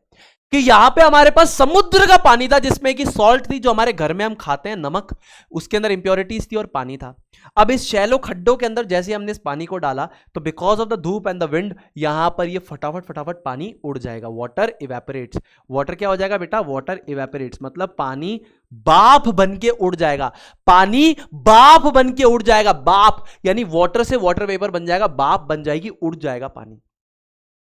कि यहां पे हमारे पास समुद्र का पानी था जिसमें कि सॉल्ट थी, जो हमारे घर में हम खाते हैं नमक, उसके अंदर इंप्योरिटीज थी और पानी था। अब इस शैलो खड्डों के अंदर जैसे हमने इस पानी को डाला, तो बिकॉज ऑफ द धूप एंड द विंड यहां पर ये फटाफट फटाफट पानी उड़ जाएगा, वाटर इवेपोरेट्स। वाटर क्या हो जाएगा बेटा, वाटर इवेपोरेट्स, मतलब पानी बाफ बन के उड़ जाएगा, पानी बाफ बन के उड़ जाएगा, बाफ यानी वाटर से वाटर वेपर बन जाएगा, बाफ बन जाएगी, उड़ जाएगा पानी।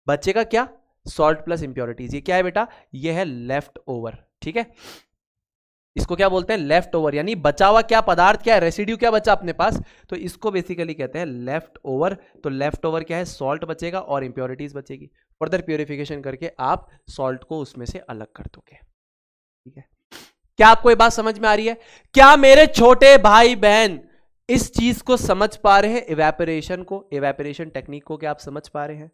बचेगा क्या, सॉल्ट प्लस इंप्योरिटीज। ये क्या है बेटा, ये है लेफ्ट ओवर, ठीक है। इसको क्या बोलते हैं, लेफ्ट ओवर, यानी बचा हुआ क्या पदार्थ, क्या है, रेसिड्यू क्या बचा अपने पास, तो इसको बेसिकली कहते हैं लेफ्ट ओवर। तो लेफ्ट ओवर क्या है, सॉल्ट बचेगा और इंप्योरिटीज बचेगी, फर्दर प्योरिफिकेशन करके आप सॉल्ट को उसमें से अलग कर दोगे, ठीक है। क्या आपको ये बात समझ में आ रही है, क्या मेरे छोटे भाई बहन इस चीज को समझ पा रहे हैं, इवेपोरेशन को, इवेपोरेशन टेक्निक को क्या आप समझ पा रहे हैं,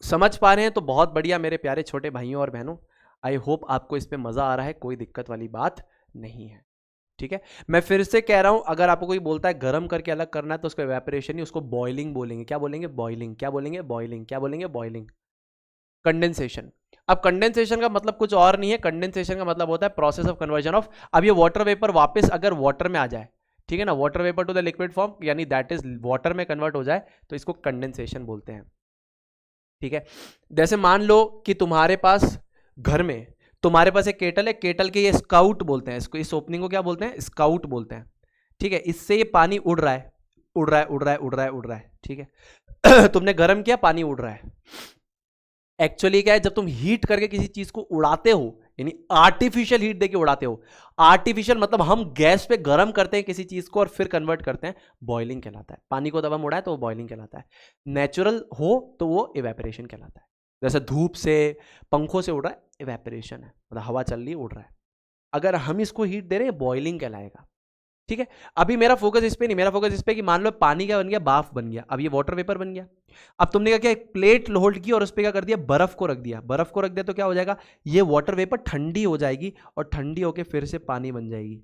समझ पा रहे हैं तो बहुत बढ़िया मेरे प्यारे छोटे भाइयों और बहनों। आई होप आपको इस पे मजा आ रहा है, कोई दिक्कत वाली बात नहीं है, ठीक है। मैं फिर से कह रहा हूं, अगर आपको कोई बोलता है गर्म करके अलग करना है तो उसको इवेपोरेशन नहीं, उसको बॉइलिंग बोलेंगे। क्या बोलेंगे, बॉइलिंग। क्या बोलेंगे, बॉइलिंग। क्या बोलेंगे, बॉइलिंग। कंडेंसेशन, अब कंडेंसेशन का मतलब कुछ और नहीं है, कंडेंसेशन का मतलब होता है प्रोसेस ऑफ कन्वर्जन ऑफ, अब ये वाटर वेपर वापस अगर वाटर में आ जाए, ठीक है ना, water vapour to the liquid form, यानी दैट इज वाटर में कन्वर्ट हो जाए, तो इसको कंडेंसेशन बोलते हैं, ठीक है। जैसे मान लो कि तुम्हारे पास घर में, तुम्हारे पास एक केटल है, केटल के ये स्काउट बोलते हैं इसको, इस ओपनिंग को क्या बोलते हैं, स्काउट बोलते हैं, ठीक है। इससे ये पानी उड़ रहा है, उड़ रहा है, उड़ रहा है, उड़ रहा है, उड़ रहा है, ठीक है। तुमने गर्म किया, पानी उड़ रहा है। एक्चुअली क्या है, जब तुम हीट करके किसी चीज को उड़ाते हो, यानी आर्टिफिशियल हीट देके उड़ाते हो, आर्टिफिशियल मतलब हम गैस पे गर्म करते हैं किसी चीज को और फिर कन्वर्ट करते हैं, बॉइलिंग कहलाता है। पानी को जब हम उड़ाए तो वो बॉइलिंग कहलाता है, नेचुरल हो तो वो इवेपोरेशन कहलाता है। जैसे धूप से, पंखों से उड़ रहा है, इवेपोरेशन है, मतलब हवा चल रही है, उड़ रहा है। अगर हम इसको हीट दे रहे हैं, बॉइलिंग कहलाएगा, ठीक है। अभी मेरा फोकस इस पे नहीं, मेरा फोकस इस पे कि मान लो पानी क्या बन गया, बाफ बन गया, अब ये वाटर वेपर बन गया। अब तुमने क्या किया, एक प्लेट होल्ड की और उस पर क्या कर दिया, बर्फ को रख दिया, बर्फ को रख दिया तो क्या हो जाएगा, ये वाटर वेपर ठंडी हो जाएगी और ठंडी होकर फिर से पानी बन जाएगी।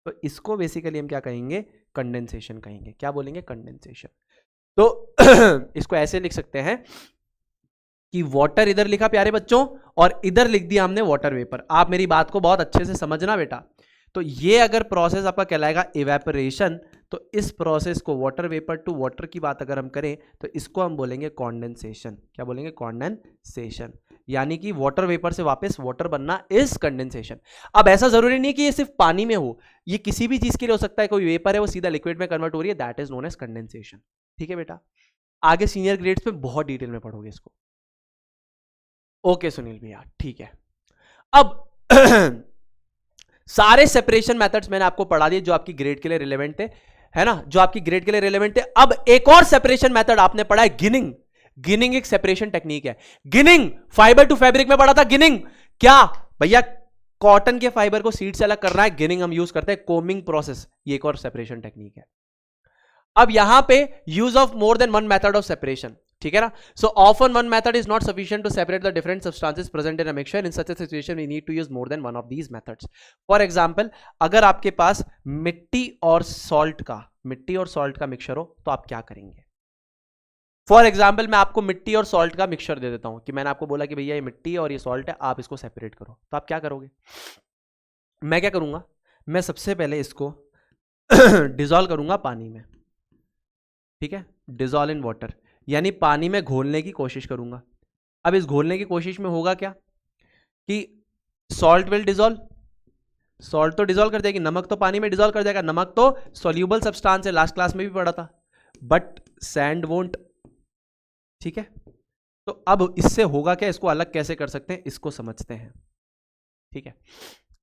तो इसको बेसिकली हम क्या कहेंगे, कंडेंसेशन कहेंगे। क्या बोलेंगे, कंडेंसेशन। तो इसको ऐसे लिख सकते हैं कि वाटर इधर लिखा प्यारे बच्चों, और इधर लिख दिया हमने वाटर वेपर। आप मेरी बात को बहुत अच्छे से समझना बेटा। तो ये अगर प्रोसेस आपका कहलाएगा इवेपोरेशन, तो इस प्रोसेस को वाटर वेपर टू वाटर की बात अगर हम करें तो इसको हम बोलेंगे कंडेंसेशन। क्या बोलेंगे, कंडेंसेशन, यानी कि वाटर वेपर से वापस वाटर बनना इज कंडेंसेशन। अब ऐसा जरूरी नहीं कि ये सिर्फ पानी में हो, ये किसी भी चीज के लिए हो सकता है। कोई वेपर है वो सीधा लिक्विड में कन्वर्ट हो रही है, that is known as condensation, ठीक है बेटा। आगे सीनियर ग्रेड्स में बहुत डिटेल में पढ़ोगे इसको। ओके सुनील भैया, ठीक है। अब सारे सेपरेशन मेथड्स मैंने आपको पढ़ा दिए जो आपकी ग्रेड के लिए रिलेवेंट थे, है ना, जो आपकी ग्रेड के लिए रिलेवेंट थे। अब एक और सेपरेशन मेथड आपने पढ़ा है, गिनिंग। गिनिंग एक सेपरेशन टेक्निक है। गिनिंग फाइबर टू फैब्रिक में पढ़ा था। गिनिंग क्या भैया, कॉटन के फाइबर को सीड से अलग करना है, गिनिंग हम यूज करते हैं, कोमिंग प्रोसेस, ये एक और सेपरेशन टेक्निक है। अब यहां पे use of more than one method of separation, ठीक है ना। So often one method is not sufficient to separate the different substances present in a mixture. In such a situation we need to use more than one of these methods. For example, अगर आपके पास मिट्टी और सॉल्ट का मिक्सचर हो तो आप क्या करेंगे, फॉर एग्जाम्पल मैं आपको मिट्टी और सॉल्ट का मिक्सचर दे देता हूं कि मैंने आपको बोला कि भैया ये मिट्टी है और ये सॉल्ट है, आप इसको सेपरेट करो, तो आप क्या करोगे? मैं क्या करूंगा, मैं सबसे पहले इसको डिजोल्व करूंगा पानी में, ठीक है, डिजोल्व इन वाटर, यानी पानी में घोलने की कोशिश करूंगा। अब इस घोलने की कोशिश में होगा क्या कि सॉल्ट विल डिजोल्व, सॉल्ट तो डिजोल्व कर देगी, नमक तो पानी में डिजोल्व कर जाएगा, नमक तो सॉल्यूबल सब्सटेंस है, लास्ट क्लास में भी पढ़ा था, बट सैंड वोंट, ठीक है। तो अब इससे होगा क्या, इसको अलग कैसे कर सकते हैं, इसको समझते हैं, ठीक है।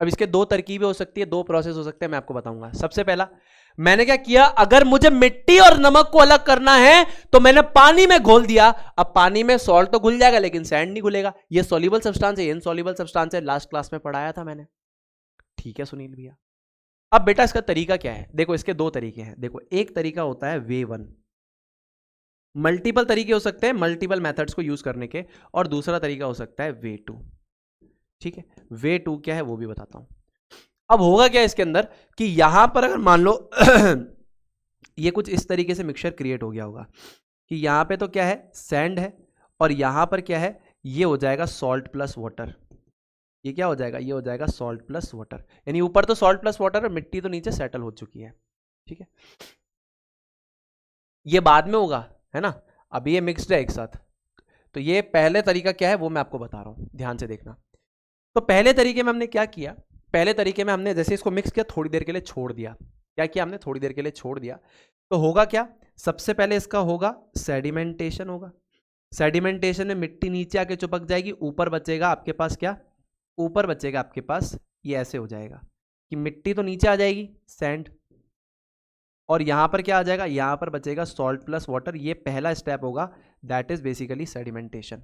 अब इसके दो तरकीबें हो सकती है, दो प्रोसेस हो सकते हैं, मैं आपको बताऊंगा। सबसे पहला मैंने क्या किया, अगर मुझे मिट्टी और नमक को अलग करना है तो मैंने पानी में घोल दिया। अब पानी में सॉल्ट तो घुल जाएगा लेकिन सैंड नहीं घुलेगा, ये सॉल्युबल सब्सटेंस है, इनसॉल्युबल सब्सटेंस है, लास्ट क्लास में पढ़ाया था मैंने, ठीक है सुनील भैया। अब बेटा इसका तरीका क्या है, देखो इसके दो तरीके हैं। देखो एक तरीका होता है वे वन, मल्टीपल तरीके हो सकते हैं मल्टीपल मेथड्स को यूज करने के, और दूसरा तरीका हो सकता है वे टू, ठीक है। वे टू क्या है वो भी बताता हूं। अब होगा क्या इसके अंदर कि यहां पर अगर मान लो ये कुछ इस तरीके से मिक्सचर क्रिएट हो गया होगा कि यहां पे तो क्या है, सैंड है, और यहां पर क्या है, ये हो जाएगा सॉल्ट प्लस वाटर। ये क्या हो जाएगा, ये हो जाएगा सॉल्ट प्लस वाटर, यानी ऊपर तो सॉल्ट प्लस वाटर और मिट्टी तो नीचे सेटल हो चुकी है, ठीक है। ये बाद में होगा, है ना, अभी ये मिक्स्ड है एक साथ। तो ये पहले तरीका क्या है वो मैं आपको बता रहा हूं, ध्यान से देखना। तो पहले तरीके में हमने क्या किया, पहले तरीके में हमने जैसे इसको मिक्स किया, थोड़ी देर के लिए छोड़ दिया। क्या किया हमने, थोड़ी देर के लिए छोड़ दिया। तो होगा क्या, सबसे पहले इसका होगा सेडिमेंटेशन होगा। सेडिमेंटेशन में मिट्टी नीचे आके चिपक जाएगी, ऊपर बचेगा आपके पास क्या, ऊपर बचेगा आपके पास ये ऐसे हो जाएगा कि मिट्टी तो नीचे आ जाएगी सैंड, और यहां पर क्या आ जाएगा, यहां पर बचेगा सॉल्ट प्लस वाटर। ये पहला स्टेप होगा, दैट इज बेसिकली सेडिमेंटेशन।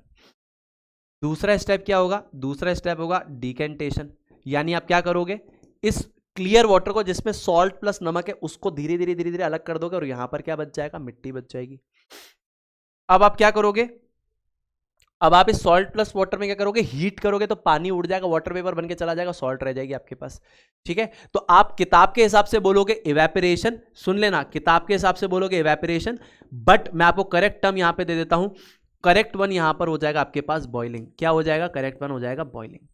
दूसरा स्टेप क्या होगा, दूसरा स्टेप होगा डिकेंटेशन, यानी आप क्या करोगे, इस क्लियर वाटर को जिसमें सॉल्ट प्लस नमक है उसको धीरे धीरे धीरे धीरे अलग कर दोगे, और यहां पर क्या बच जाएगा, मिट्टी बच जाएगी। अब आप क्या करोगे, अब आप इस सॉल्ट प्लस वाटर में क्या करोगे, हीट करोगे, तो पानी उड़ जाएगा, वाटर वेपर बन के चला जाएगा, सॉल्ट रह जाएगी आपके पास, ठीक है। तो आप किताब के हिसाब से बोलोगे इवेपोरेशन, सुन लेना, किताब के हिसाब से बोलोगे इवेपोरेशन, बट मैं आपको करेक्ट टर्म यहां पे दे देता हूं। करेक्ट वन यहां पर हो जाएगा आपके पास बॉइलिंग। क्या हो जाएगा, करेक्ट वन हो जाएगा बॉइलिंग,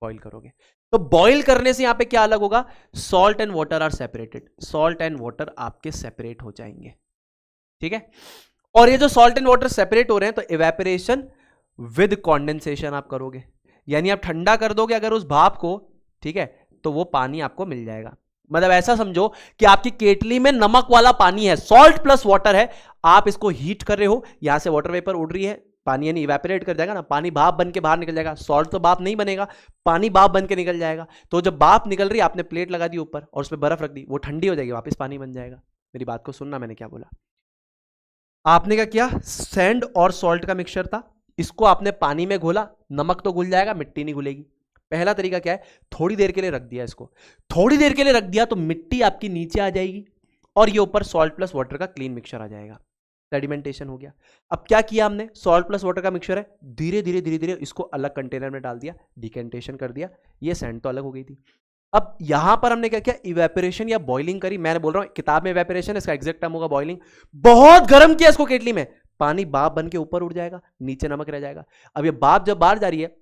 बॉइल करोगे। तो बॉइल करने से यहां पे क्या अलग होगा, salt and water are separated, salt and water आपके सेपरेट हो जाएंगे, ठीक है। और ये जो सॉल्ट एंड वाटर सेपरेट हो रहे हैं, तो इवेपोरेशन विद कॉन्डेंसेशन आप करोगे, यानी आप ठंडा कर दोगे अगर उस भाप को, ठीक है, तो वो पानी आपको मिल जाएगा। मतलब ऐसा समझो कि आपकी केटली में नमक वाला पानी है, सॉल्ट प्लस वाटर है, आप इसको हीट कर रहे हो, यहां से वाटर वेपर उड़ रही है, पानी यानी इवेपोरेट कर जाएगा ना, पानी भाप बन के बाहर निकल जाएगा, सॉल्ट तो भाप नहीं बनेगा, पानी भाप बन के निकल जाएगा। तो जब भाप निकल रही है, आपने प्लेट लगा दी ऊपर और उसमें बर्फ रख दी, वो ठंडी हो जाएगी, वापस पानी बन जाएगा। मेरी बात को सुनना, मैंने क्या बोला, आपने क्या किया, सैंड और सॉल्ट का मिक्सचर था, इसको आपने पानी में घोला, नमक तो घुल जाएगा, मिट्टी नहीं घुलेगी। पहला तरीका क्या है, थोड़ी देर के लिए रख दिया इसको, थोड़ी देर के लिए रख दिया तो मिट्टी आपकी नीचे आ जाएगी और ये ऊपर सॉल्ट प्लस वाटर का क्लीन मिक्सचर आ जाएगा, सेडिमेंटेशन हो गया। अब क्या किया हमने, सॉल्ट प्लस वाटर का मिक्सचर है, धीरे धीरे धीरे धीरे इसको अलग कंटेनर में डाल दिया, डिकेंटेशन कर दिया, ये सैंड तो अलग हो गई थी। अब यहां पर हमने क्या किया, इवेपोरेशन या बॉइलिंग करी। मैंने बोल रहा हूं किताब में इवेपोरेशन, इसका एग्जैक्ट टर्म होगा बॉइलिंग। बहुत गर्म किया इसको केटली में, पानी भाप बन के ऊपर उड़ जाएगा, नीचे नमक रह जाएगा। अब ये भाप जब बाहर जा रही है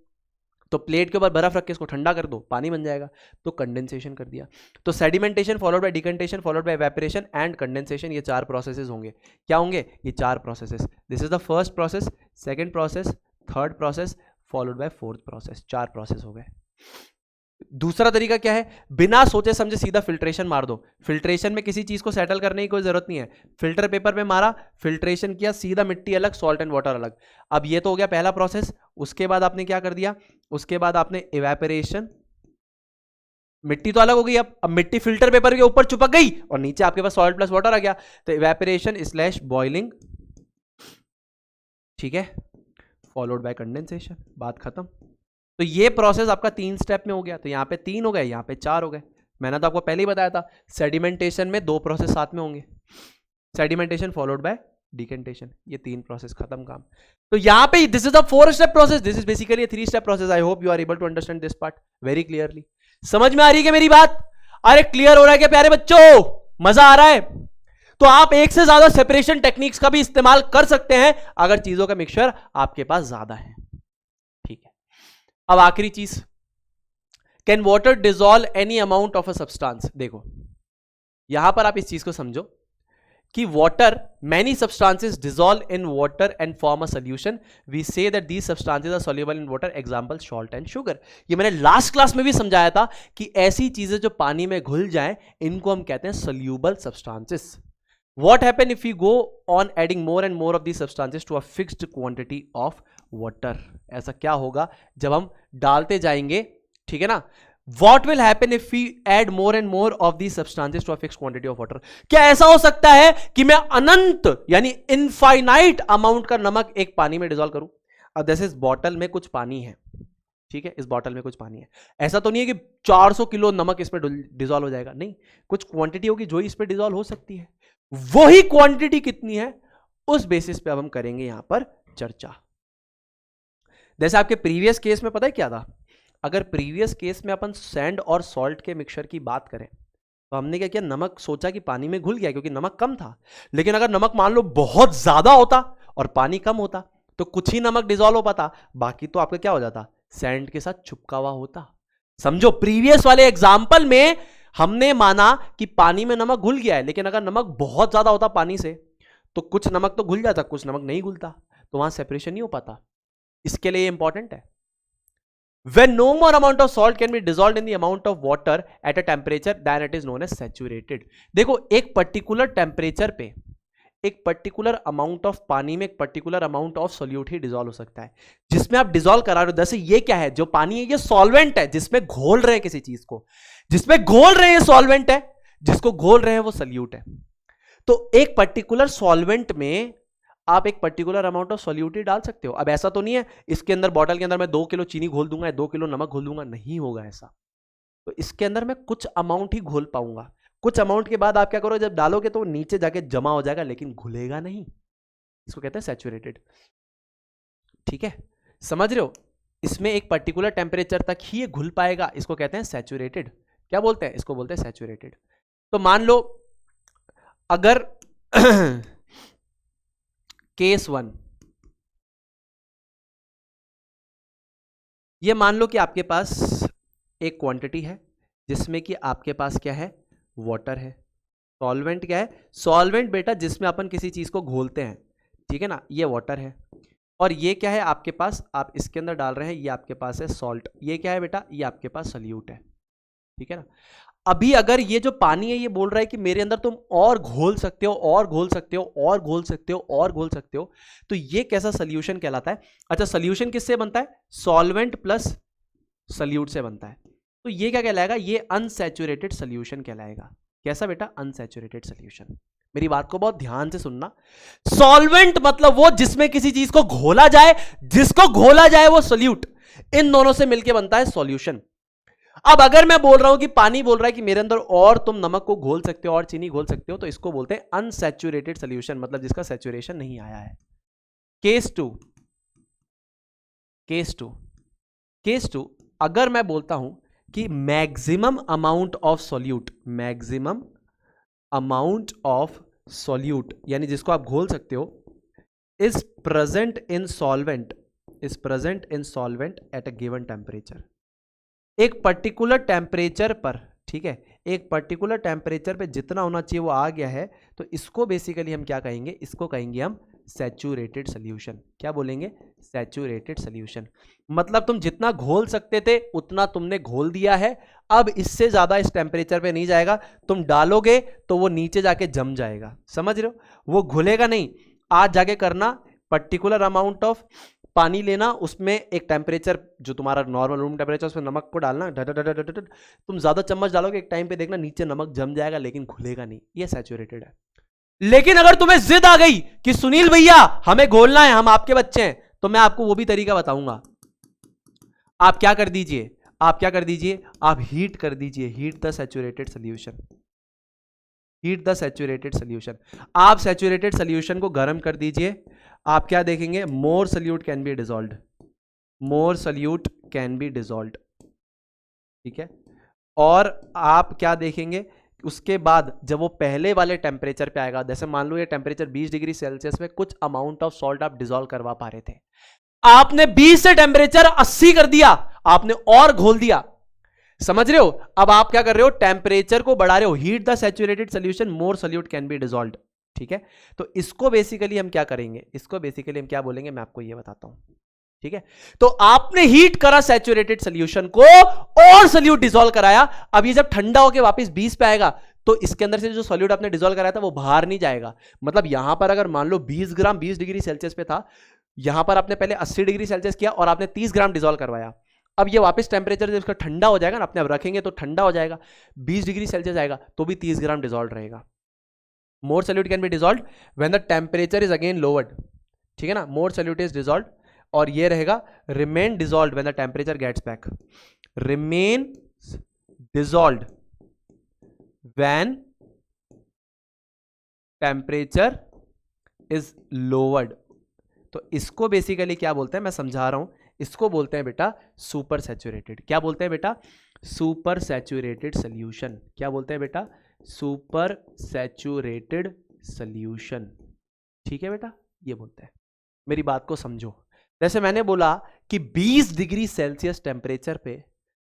तो प्लेट के ऊपर बर्फ रख के इसको ठंडा कर दो, पानी बन जाएगा, तो कंडेंसेशन कर दिया। तो sedimentation followed by decantation followed by evaporation and condensation, ये चार प्रोसेसेस होंगे। क्या होंगे, ये चार processes. This is the first process, second process, third process, followed by fourth process. चार प्रोसेस हो गए। दूसरा तरीका क्या है, बिना सोचे समझे सीधा फिल्ट्रेशन मार दो। फिल्ट्रेशन में किसी चीज को सेटल करने की कोई जरूरत नहीं है, फिल्टर पेपर पे मारा, फिल्ट्रेशन किया, सीधा मिट्टी अलग, सॉल्ट एंड वाटर अलग। अब ये तो हो गया पहला प्रोसेस। उसके बाद आपने क्या कर दिया, उसके बाद आपने इवेपोरेशन, मिट्टी तो अलग हो गई, अब मिट्टी फिल्टर पेपर के ऊपर चिपक गई और नीचे आपके पास सॉल्ट प्लस वाटर आ गया, तो इवेपोरेशन स्लैश बॉइलिंग, ठीक है, फॉलोड बाय कंडेंसेशन, बात खत्म। तो ये प्रोसेस आपका 3 स्टेप में हो गया। तो यहां पे 3 हो गए, यहां पे 4 हो गए। मैंने तो आपको पहले ही बताया था, सेडिमेंटेशन में 2 प्रोसेस साथ में होंगे, सेडिमेंटेशन फॉलोड बाय डिकेंटेशन, ये 3 प्रोसेस, खत्म काम। तो यहां पे this is the 4 step process, this is basically a 3 step process. I hope you are able to understand this part very clearly. समझ में आ रही है क्या मेरी बात? अरे क्लियर हो रहा है क्या प्यारे बच्चों, मजा आ रहा है? तो आप एक से ज्यादा सेपरेशन टेक्निक्स का भी इस्तेमाल कर सकते हैं अगर चीजों का मिक्सचर आपके पास ज्यादा है। ठीक है, अब आखिरी चीज, can water dissolve any amount of a substance. देखो यहां पर आप इस चीज को समझो कि water, many substances dissolve in water and form a solution. We say that these substances are soluble in water. Example salt and sugar. ये मैंने लास्ट क्लास में भी समझाया था कि ऐसी चीजें जो पानी में घुल जाएं इनको हम कहते हैं soluble substances. What happen if we go on adding more and more of these substances to a fixed quantity of water? ऐसा क्या होगा जब हम डालते जाएंगे, ठीक है ना? What will happen if we add more and more of these substances to a fixed quantity of water? क्या ऐसा हो सकता है कि मैं अनंत यानी इनफाइनाइट अमाउंट का नमक एक पानी में डिसॉल्व करूं? अब जैसे इस बॉटल में कुछ पानी है, ठीक है, इस बॉटल में कुछ पानी है, ऐसा तो नहीं है कि 400 किलो नमक इसमें डिसॉल्व हो जाएगा, नहीं, कुछ क्वांटिटी होगी जो इसमें डिसॉल्व हो सकती है। वही क्वांटिटी कितनी है उस बेसिस पे अब हम करेंगे यहां पर चर्चा। जैसे आपके प्रीवियस केस में पता है क्या था, अगर प्रीवियस केस में अपन सैंड और सॉल्ट के मिक्सचर की बात करें तो हमने क्या किया, नमक सोचा कि पानी में घुल गया क्योंकि नमक कम था, लेकिन अगर नमक मान लो बहुत ज्यादा होता और पानी कम होता तो कुछ ही नमक डिसॉल्व हो पाता, बाकी तो आपका क्या हो जाता, सैंड के साथ चिपका हुआ होता। समझो, प्रीवियस वाले एग्जाम्पल में हमने माना कि पानी में नमक घुल गया है, लेकिन अगर नमक बहुत ज्यादा होता पानी से तो कुछ नमक तो घुल जाता, कुछ नमक नहीं घुलता, तो वहां सेपरेशन नहीं हो पाता। इसके लिए इंपॉर्टेंट है, when no more amount of salt can be dissolved in the amount of water at a temperature then it is known as saturated. देखो एक पर्टिकुलर टेम्परेचर पे एक पर्टिकुलर अमाउंट ऑफ पानी में एक particular amount of solute he dissolve हो सकता है, जिसमें आप डिसॉल्व करा रहे हो। जैसे ये क्या है, जो पानी है ये सॉल्वेंट है जिसमें घोल रहे हैं किसी चीज को, जिसमें घोल रहे हैं सॉल्वेंट है, जिसको घोल रहे हैं वो सोल्यूट है। तो एक पर्टिकुलर सॉल्वेंट में आप एक पर्टिकुलर अमाउंट ऑफ सोल्यूट डाल सकते हो। अब ऐसा तो नहीं है इसके अंदर, बॉटल के अंदर मैं 2 किलो चीनी घोल दूंगा, 2 किलो नमक घोल दूंगा, नहीं होगा ऐसा। तो इसके अंदर मैं कुछ अमाउंट ही घोल पाऊंगा, कुछ अमाउंट के बाद आप क्या करोगे, जब डालोगे तो नीचे जाके जमा हो जाएगा लेकिन घुलेगा नहीं, इसको कहते हैं सैचुरेटेड। ठीक है, समझ रहे हो, इसमें एक पर्टिकुलर टेम्परेचर तक ही ये घुल पाएगा, इसको कहते हैं सैचुरेटेड। क्या बोलते हैं, इसको बोलते हैं सैचुरेटेड। तो मान लो अगर केस 1, ये मान लो कि आपके पास एक क्वांटिटी है जिसमें कि आपके पास क्या है, वाटर है। सॉल्वेंट क्या है, सॉल्वेंट बेटा जिसमें अपन किसी चीज को घोलते हैं, ठीक है ना, ये वाटर है। और ये क्या है आपके पास, आप इसके अंदर डाल रहे हैं, ये आपके पास है सॉल्ट। ये क्या है बेटा, ये आपके पास सोल्यूट है, ठीक है ना। अभी अगर ये जो पानी है ये बोल रहा है कि मेरे अंदर तुम और घोल सकते हो, और घोल सकते हो, और घोल सकते हो, और घोल सकते हो, तो ये कैसा सोल्यूशन कहलाता है। अच्छा, सोल्यूशन किससे बनता है, सॉल्वेंट प्लस सोल्यूट से बनता है। तो ये क्या कहलाएगा, ये अनसैचुरेटेड सोल्यूशन कहलाएगा। कैसा बेटा, अनसैचुरेटेड सोल्यूशन। मेरी बात को बहुत ध्यान से सुनना, सॉल्वेंट मतलब वो जिसमें किसी चीज को घोला जाए, जिसको घोला जाए वो सोल्यूट, इन दोनों से मिलकर बनता है सॉल्यूशन। अब अगर मैं बोल रहा हूं कि पानी बोल रहा है कि मेरे अंदर और तुम नमक को घोल सकते हो और चीनी घोल सकते हो, तो इसको बोलते हैं अनसैचुरेटेड सोल्यूशन, मतलब जिसका सैचुरेशन नहीं आया है। केस टू, अगर मैं बोलता हूं कि maximum amount of solute, maximum amount of solute यानी जिसको आप घोल सकते हो, is present in solvent at a given temperature. एक पर्टिकुलर टेम्परेचर पर, ठीक है, एक पर्टिकुलर टेम्परेचर पे जितना होना चाहिए वो आ गया है, तो इसको बेसिकली हम क्या कहेंगे, इसको कहेंगे हम सैचुरेटेड सोल्यूशन। क्या बोलेंगे, सैचुरेटेड सोल्यूशन। मतलब तुम जितना घोल सकते थे उतना तुमने घोल दिया है, अब इससे ज्यादा इस टेम्परेचर पे नहीं जाएगा, तुम डालोगे तो वो नीचे जाके जम जाएगा, समझ रहे हो, वो घुलेगा नहीं। आज जाके करना, पर्टिकुलर अमाउंट ऑफ पानी लेना, उसमें एक टेम्परेचर जो तुम्हारा नॉर्मल रूम टेम्परेचर, उसमें नमक को डालना, तुम ज्यादा चम्मच डालोगे, एक टाइम पे देखना नीचे नमक जम जाएगा लेकिन घुलेगा नहीं, ये सैचुरेटेड है। लेकिन अगर तुम्हें जिद आ गई कि सुनील भैया हमें घोलना है, हम आपके बच्चे हैं, तो मैं आपको वो भी तरीका बताऊंगा। आप क्या कर दीजिए, आप हीट कर दीजिए, heat the saturated solution, heat the saturated solution. आप सैचुरेटेड सोल्यूशन को गर्म कर दीजिए, आप क्या देखेंगे, मोर solute can be dissolved, more solute can be dissolved, ठीक है। और आप क्या देखेंगे, उसके बाद जब वो पहले वाले टेम्परेचर पे आएगा, जैसे मान लो ये टेम्परेचर 20 डिग्री सेल्सियस में कुछ अमाउंट ऑफ सॉल्ट आप डिसॉल्व करवा पा रहे थे, आपने 20 से टेम्परेचर 80 कर दिया, आपने और घोल दिया, समझ रहे हो? अब आप क्या कर रहे हो, टेम्परेचर को बढ़ा रहे हो, heat the saturated solution, more solute can be dissolved, ठीक है? तो इसको बेसिकली हम क्या करेंगे, इसको बेसिकली हम क्या बोलेंगे, मैं आपको ये बताता हूं, ठीक है? तो आपने हीट करा सैचुरेटेड सोल्यूशन को और सोल्यूट डिसॉल्व कराया, अब ये जब ठंडा होकर वापस 20 पे आएगा तो इसके अंदर से जो सोल्यूट आपने डिसॉल्व कराया था वो बाहर नहीं जाएगा। मतलब यहां पर अगर मान लो 20 ग्राम 20 डिग्री सेल्सियस पे था, यहां पर आपने पहले 80 डिग्री सेल्सियस किया और आपने 30 ग्राम डिसॉल्व करवाया, अब ये वापस टेम्परेचर जब इसका ठंडा हो जाएगा ना, अपने आप रखेंगे तो ठंडा हो जाएगा, 20 डिग्री सेल्सियस आएगा तो भी 30 ग्राम डिसॉल्व रहेगा। मोर solute can be dissolved when the temperature is again lowered, ठीक है ना? मोर सोल्यूट इज डिसॉल्व्ड, और ये रहेगा remain dissolved when the temperature gets back, remain dissolved when temperature is lowered. तो इसको बेसिकली क्या बोलते हैं, मैं समझा रहा हूं, इसको बोलते हैं बेटा सुपर सैचुरेटेड। क्या बोलते हैं बेटा? Super saturated solution. क्या बोलते हैं बेटा? सुपर सैचुरेटेड सोल्यूशन, ठीक है बेटा, ये बोलते हैं। मेरी बात को समझो, जैसे मैंने बोला कि 20 डिग्री सेल्सियस टेम्परेचर पे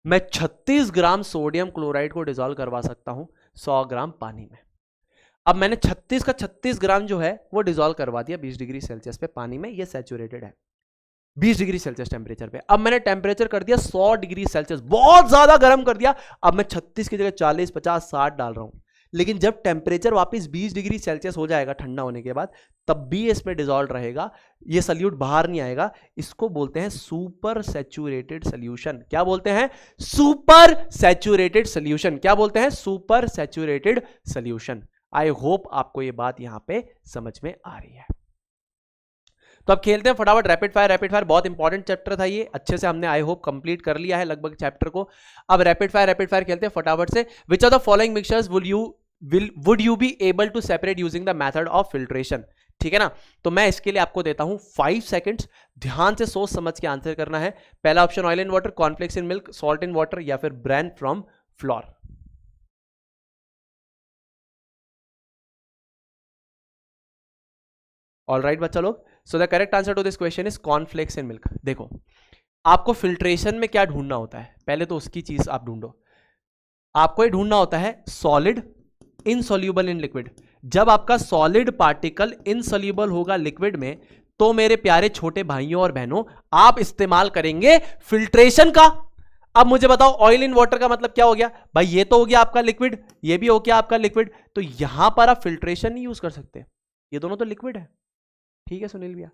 मैं 36 ग्राम सोडियम क्लोराइड को डिसॉल्व करवा सकता हूं 100 ग्राम पानी में। अब मैंने 36 का 36 ग्राम जो है वो डिसॉल्व करवा दिया 20 डिग्री सेल्सियस पे पानी में, ये सैचुरेटेड है 20 डिग्री सेल्सियस टेम्परेचर पे। अब मैंने टेम्परेचर कर दिया 100 डिग्री सेल्सियस, बहुत ज्यादा गर्म कर दिया, अब मैं 36 की जगह 40, 50, 60 डाल रहा हूं। लेकिन जब टेम्परेचर वापस 20 डिग्री सेल्सियस हो जाएगा ठंडा होने के बाद, तब भी इसमें डिसॉल्व रहेगा, ये सोल्यूट बाहर नहीं आएगा। इसको बोलते हैं सुपर सैचुरेटेड सोल्यूशन। क्या बोलते हैं? Super saturated solution. क्या बोलते हैं? Super saturated solution. I hope आपको ये बात यहां पे समझ में आ रही है। तो अब खेलते हैं फटाफट रैपिड फायर। रैपिड फायर बहुत इंपॉर्टेंट चैप्टर था, ये अच्छे से हमने आई होप कंप्लीट कर लिया है लगभग चैप्टर को। अब रैपिड फायर खेलते हैं फटाफट से। Which of the following mixtures would you be able to separate using the method of filtration? ठीक है ना? तो मैं इसके लिए आपको देता हूं 5 सेकंड्स, ध्यान से सोच समझ के आंसर करना है। पहला option oil in water, cornflakes in milk, salt in water, या फिर bran from flour. All right बच्चा लोग, so the correct answer to this question is cornflakes in milk. देखो, आपको फिल्ट्रेशन में क्या ढूंढना होता है, पहले तो उसकी चीज आप ढूंढो। आपको ये ढूंढना होता है सॉलिड इनसॉल्यूबल इन लिक्विड। जब आपका सॉलिड पार्टिकल इनसॉल्यूबल होगा लिक्विड में, तो मेरे प्यारे छोटे भाइयों और बहनों, आप इस्तेमाल करेंगे फिल्ट्रेशन का। अब मुझे बताओ, ऑयल इन वाटर का मतलब क्या हो गया भाई? ये तो हो गया आपका लिक्विड, ये भी हो गया आपका लिक्विड, तो यहां पर आप फिल्ट्रेशन नहीं यूज कर सकते, ये दोनों तो लिक्विड है। ठीक है सुनील भैया।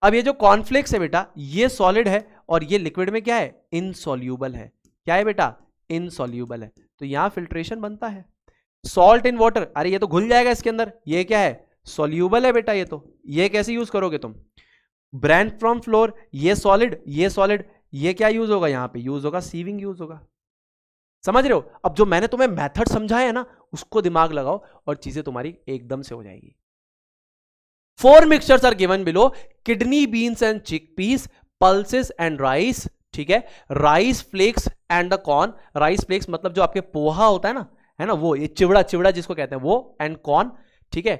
अब ये जो कॉर्नफ्लेक्स है बेटा, ये सॉलिड है और ये लिक्विड में क्या है? इनसॉल्यूबल है। क्या है बेटा? इनसॉल्यूबल है, तो यहां फिल्ट्रेशन बनता है। सॉल्ट इन वाटर, अरे ये तो घुल जाएगा इसके अंदर, ये क्या है? सॉल्यूबल है बेटा, ये तो, ये कैसे यूज करोगे तुम? ब्रांड फ्रॉम फ्लोर, ये सॉलिड, ये सॉलिड, ये क्या यूज होगा? यहां पे यूज होगा सीविंग यूज होगा। समझ रहे हो? अब जो मैंने तुम्हें मेथड समझाया है ना, उसको दिमाग लगाओ और चीजें तुम्हारी एकदम से हो जाएगी। 4 mixtures are given below: kidney beans and chickpeas, pulses and rice, ठीक है, rice flakes and the corn. Rice flakes मतलब जो आपके पोहा होता है ना, वो, ये चिवड़ा चिवड़ा जिसको कहते हैं वो, एंड कॉर्न, ठीक है,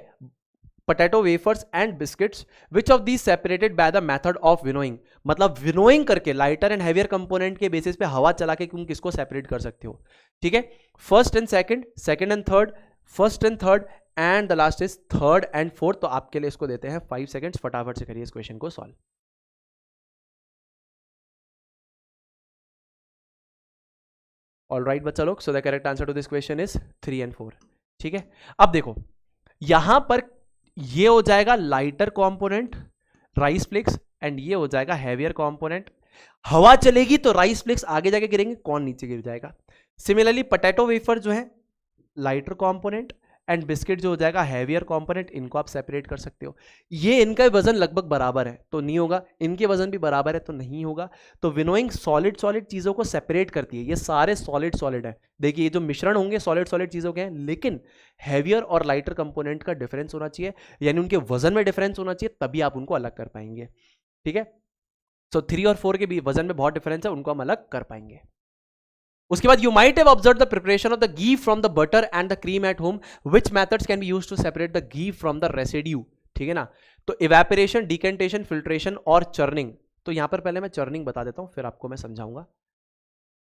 potato wafers and biscuits. Which of these separated by the method of winnowing, मतलब विनोइंग करके लाइटर एंड हैवियर कंपोनेंट के बेसिस पे हवा चला के तुम किसको सेपरेट कर सकते हो? ठीक है, first and second, second and third, first and third, and the last is third and fourth. तो आपके लिए इसको देते हैं 5 सेकंड्स, फटाफट से करिए इस क्वेश्चन को सॉल्व। ऑल राइट बच्चा लोग, so the correct answer to this question is 3 and 4। ठीक है, अब देखो यहां पर ये हो जाएगा lighter component rice flakes, and ये हो जाएगा हैवियर कंपोनेंट। हवा चलेगी तो राइस फ्लेक्स आगे जाके गिरेंगे, कौन नीचे गिर जाएगा। सिमिलरली पोटैटो वेफर जो है लाइटर कंपोनेंट, एंड बिस्किट जो हो जाएगा हैवियर कंपोनेंट। इनको आप सेपरेट कर सकते हो। ये इनका वजन लगभग बराबर है तो नहीं होगा, इनके वजन भी बराबर है तो नहीं होगा। तो विनोइंग सॉलिड सॉलिड चीजों को सेपरेट करती है। ये सारे सॉलिड सॉलिड है, देखिए ये जो मिश्रण होंगे सॉलिड सॉलिड चीजों के हैं, लेकिन हैवियर और लाइटर कंपोनेंट का डिफरेंस होना चाहिए, यानी उनके वजन में डिफरेंस होना चाहिए, तभी आप उनको अलग कर पाएंगे। ठीक है, सो 3 और 4 के भी वजन में बहुत डिफरेंस है, उनको हम अलग कर पाएंगे। उसके बाद you might have observe the preparation of the ghee from the butter and the cream at home, which methods can be used to separate the ghee from the residue. ठीक है ना, तो इवेपोरेशन, डिकेंटेशन, फिल्ट्रेशन और चर्निंग। तो यहां पर पहले मैं चर्निंग बता देता हूं, फिर आपको मैं समझाऊंगा।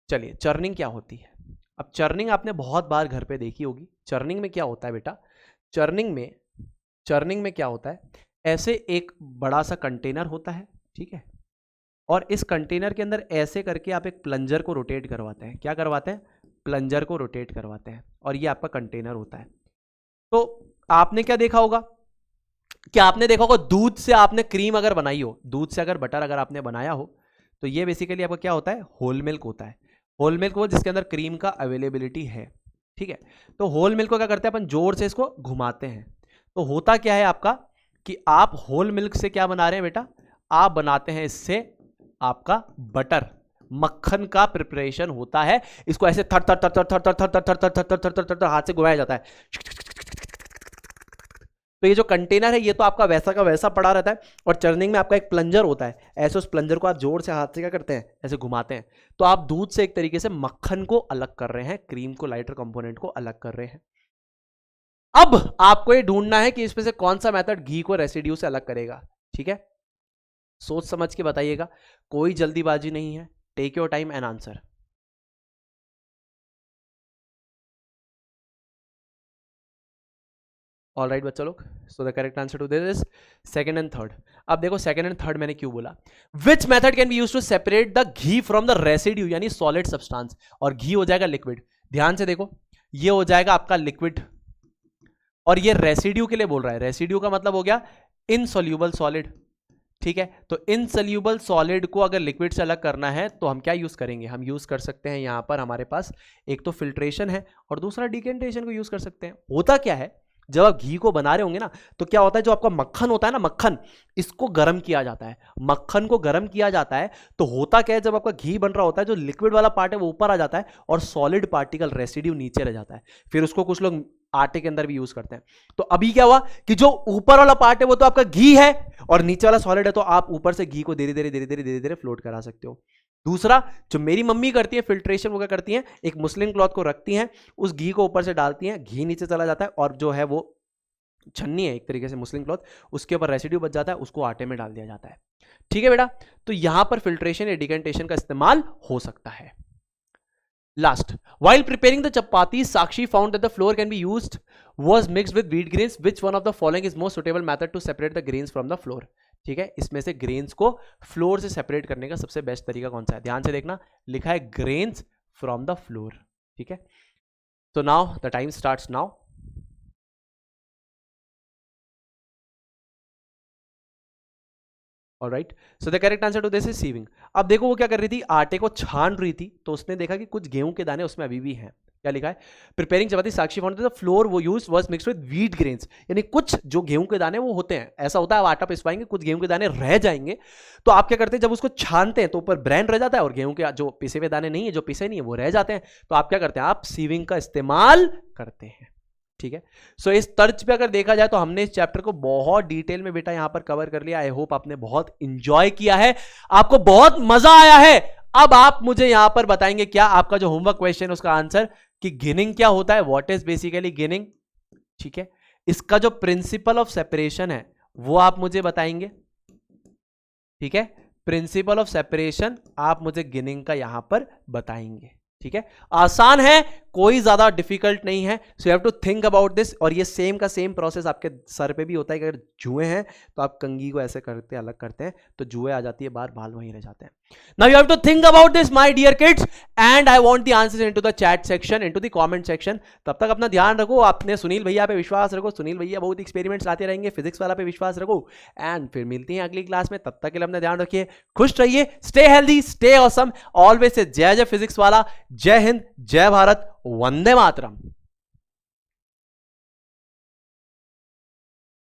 चलिए, चर्निंग क्या होती है। अब चर्निंग आपने बहुत बार घर पे देखी होगी। चर्निंग में क्या होता है बेटा, चर्निंग में क्या होता है, ऐसे एक बड़ा सा कंटेनर होता है, ठीक है, और इस कंटेनर के अंदर ऐसे करके आप एक प्लंजर को रोटेट करवाते हैं। क्या करवाते हैं, प्लंजर को रोटेट करवाते हैं, और ये आपका कंटेनर होता है। तो आपने क्या देखा होगा, क्या आपने देखा होगा दूध से आपने क्रीम अगर बनाई हो, दूध से अगर बटर अगर आपने बनाया हो, तो ये बेसिकली आपका क्या होता है, होल मिल्क होता है। होल मिल्क वो जिसके अंदर क्रीम का अवेलेबिलिटी है। ठीक है, तो होल मिल्क को क्या करते हैं अपन, जोर से इसको घुमाते हैं। तो होता क्या है आपका कि आप होल मिल्क से क्या बना रहे हैं बेटा, आप बनाते हैं इससे आपका बटर, मक्खन का प्रिपरेशन होता है। इसको ऐसे थर थर थर थर थर थर थर थर थर थर थर थर थर थर हाथ से घुमाया जाता है। तो ये जो कंटेनर है ये तो आपका वैसा का वैसा पड़ा रहता है, और चर्निंग में आपका एक प्लंजर होता है। ऐसे उस प्लंजर को आप जोर से हाथ से क्या करते हैं, ऐसे घुमाते हैं। तो आप दूध से एक तरीके से मक्खन को अलग कर रहे हैं, क्रीम को, लाइटर कंपोनेंट को अलग कर रहे हैं। अब आपको ये ढूंढना है कि इसमें से कौन सा मेथड घी को रेसिड्यू से अलग करेगा। ठीक है, सोच समझ के बताइएगा, कोई जल्दीबाजी नहीं है। Take your time and answer. All right बच्चा लोग, so the correct answer to this is second and third. अब देखो सेकंड एंड थर्ड मैंने क्यों बोला। Which method can be used to separate the ghee from the residue, यानी सॉलिड सब्सटेंस, और घी हो जाएगा लिक्विड। ध्यान से देखो, ये हो जाएगा आपका लिक्विड, और ये रेसिड्यू के लिए बोल रहा है। रेसिड्यू का मतलब हो गया इनसोल्यूबल सॉलिड। ठीक है, तो इनसोल्यूबल सॉलिड को अगर लिक्विड से अलग करना है तो हम क्या यूज करेंगे, हम यूज कर सकते हैं यहां पर हमारे पास एक तो फिल्ट्रेशन है और दूसरा डिकेंटेशन को यूज कर सकते हैं। होता क्या है, जब आप घी को बना रहे होंगे ना, तो क्या होता है, जो आपका मक्खन होता है ना, मक्खन, इसको गर्म किया जाता है। मक्खन को गर्म किया जाता है तो होता क्या है, जब आपका घी बन रहा होता है, जो लिक्विड वाला पार्ट है वो ऊपर आ जाता है और सॉलिड पार्टिकल रेसिड्यू नीचे रह जाता है। फिर उसको कुछ लोग आटे के अंदर भी यूज करते हैं। तो अभी क्या हुआ कि जो ऊपर वाला पार्ट है वो तो आपका घी है, और नीचे वाला सॉलिड है, तो आप ऊपर से घी को धीरे धीरे धीरे धीरे धीरे धीरे फ्लोट करा सकते हो। दूसरा, जो मेरी मम्मी करती है फिल्ट्रेशन, वो क्या करती है, एक मुस्लिम क्लॉथ को रखती हैं, उस घी को ऊपर से डालती हैं, घी नीचे चला जाता है, और जो है वो छन्नी है एक तरीके से मुस्लिम क्लॉथ, उसके ऊपर रेसिड्यू बच जाता है, उसको आटे में डाल दिया जाता है। ठीक है बेटा, तो यहां पर फिल्ट्रेशन या डिकेंटेशन का इस्तेमाल हो सकता है। Last, while preparing the chapati, Sakshi found that the flour can be used was mixed with wheat grains. Which one of the following is most suitable method to separate the grains from the flour? ठीक है, इसमें से ग्रेन्स को फ्लोर से सेपरेट करने का सबसे बेस्ट तरीका कौन सा है। ध्यान से देखना, लिखा है ग्रेन्स फ्रॉम द फ्लोर। ठीक है, तो now the time starts now. All right, so the correct answer to this is sieving. अब देखो वो क्या कर रही थी, आटे को छान रही थी, तो उसने देखा कि कुछ गेहूं के दाने उसमें अभी भी हैं। क्या लिखा है, preparing chapati Sakshi found the flour वो use was mixed with wheat grains, यानी कुछ जो गेहूं के दाने वो होते हैं, ऐसा होता है आप आटा पिसवाएंगे, कुछ गेहूं के दाने रह जाएंगे, तो आप क्या करते हैं, जब उसको छानते हैं तो ऊपर ब्रांड रह जाता है, और गेहूं के जो पिसे हुए दाने नहीं है, जो पिसे नहीं है, वो रह जाते हैं। तो आप क्या करते हैं, आप सीविंग का इस्तेमाल करते हैं। ठीक है, सो इस तर्ज पे अगर देखा जाए तो हमने इस चैप्टर को बहुत डिटेल में बेटा यहां पर कवर कर लिया। आई होप आपने बहुत इंजॉय किया है, आपको बहुत मजा आया है। अब आप मुझे यहां पर बताएंगे क्या आपका जो होमवर्क क्वेश्चन है उसका आंसर, कि गिनिंग क्या होता है, व्हाट इज बेसिकली गिनिंग। ठीक है, इसका जो प्रिंसिपल ऑफ सेपरेशन है वो आप मुझे बताएंगे। ठीक है, प्रिंसिपल ऑफ सेपरेशन आप मुझे गिनिंग का यहां पर बताएंगे। ठीक है, आसान है, कोई ज्यादा डिफिकल्ट नहीं है। So you have to think about this. और ये सेम का सेम प्रोसेस आपके सर पे भी होता है कि अगर जुए हैं तो आप कंघी को ऐसे करते अलग करते हैं तो जुए आ जाती है, बार बाल वहीं रह जाते हैं। Now you have to think about this my dear kids, and I want the answers into the chat section, into the comment section. तब तक अपना ध्यान रखो, आपने सुनील भैया पे विश्वास रखो, सुनील भैया बहुत एक्सपेरिमेंट्स लाते रहेंगे, फिजिक्स वाला पे विश्वास रखो, एंड फिर मिलती हैं अगली क्लास में। तब तक के लिए अपना ध्यान रखिए, खुश रहिए, stay healthy, stay awesome, always say जय जय फिजिक्स वाला। जय हिंद, जय भारत, वंदे मातरम।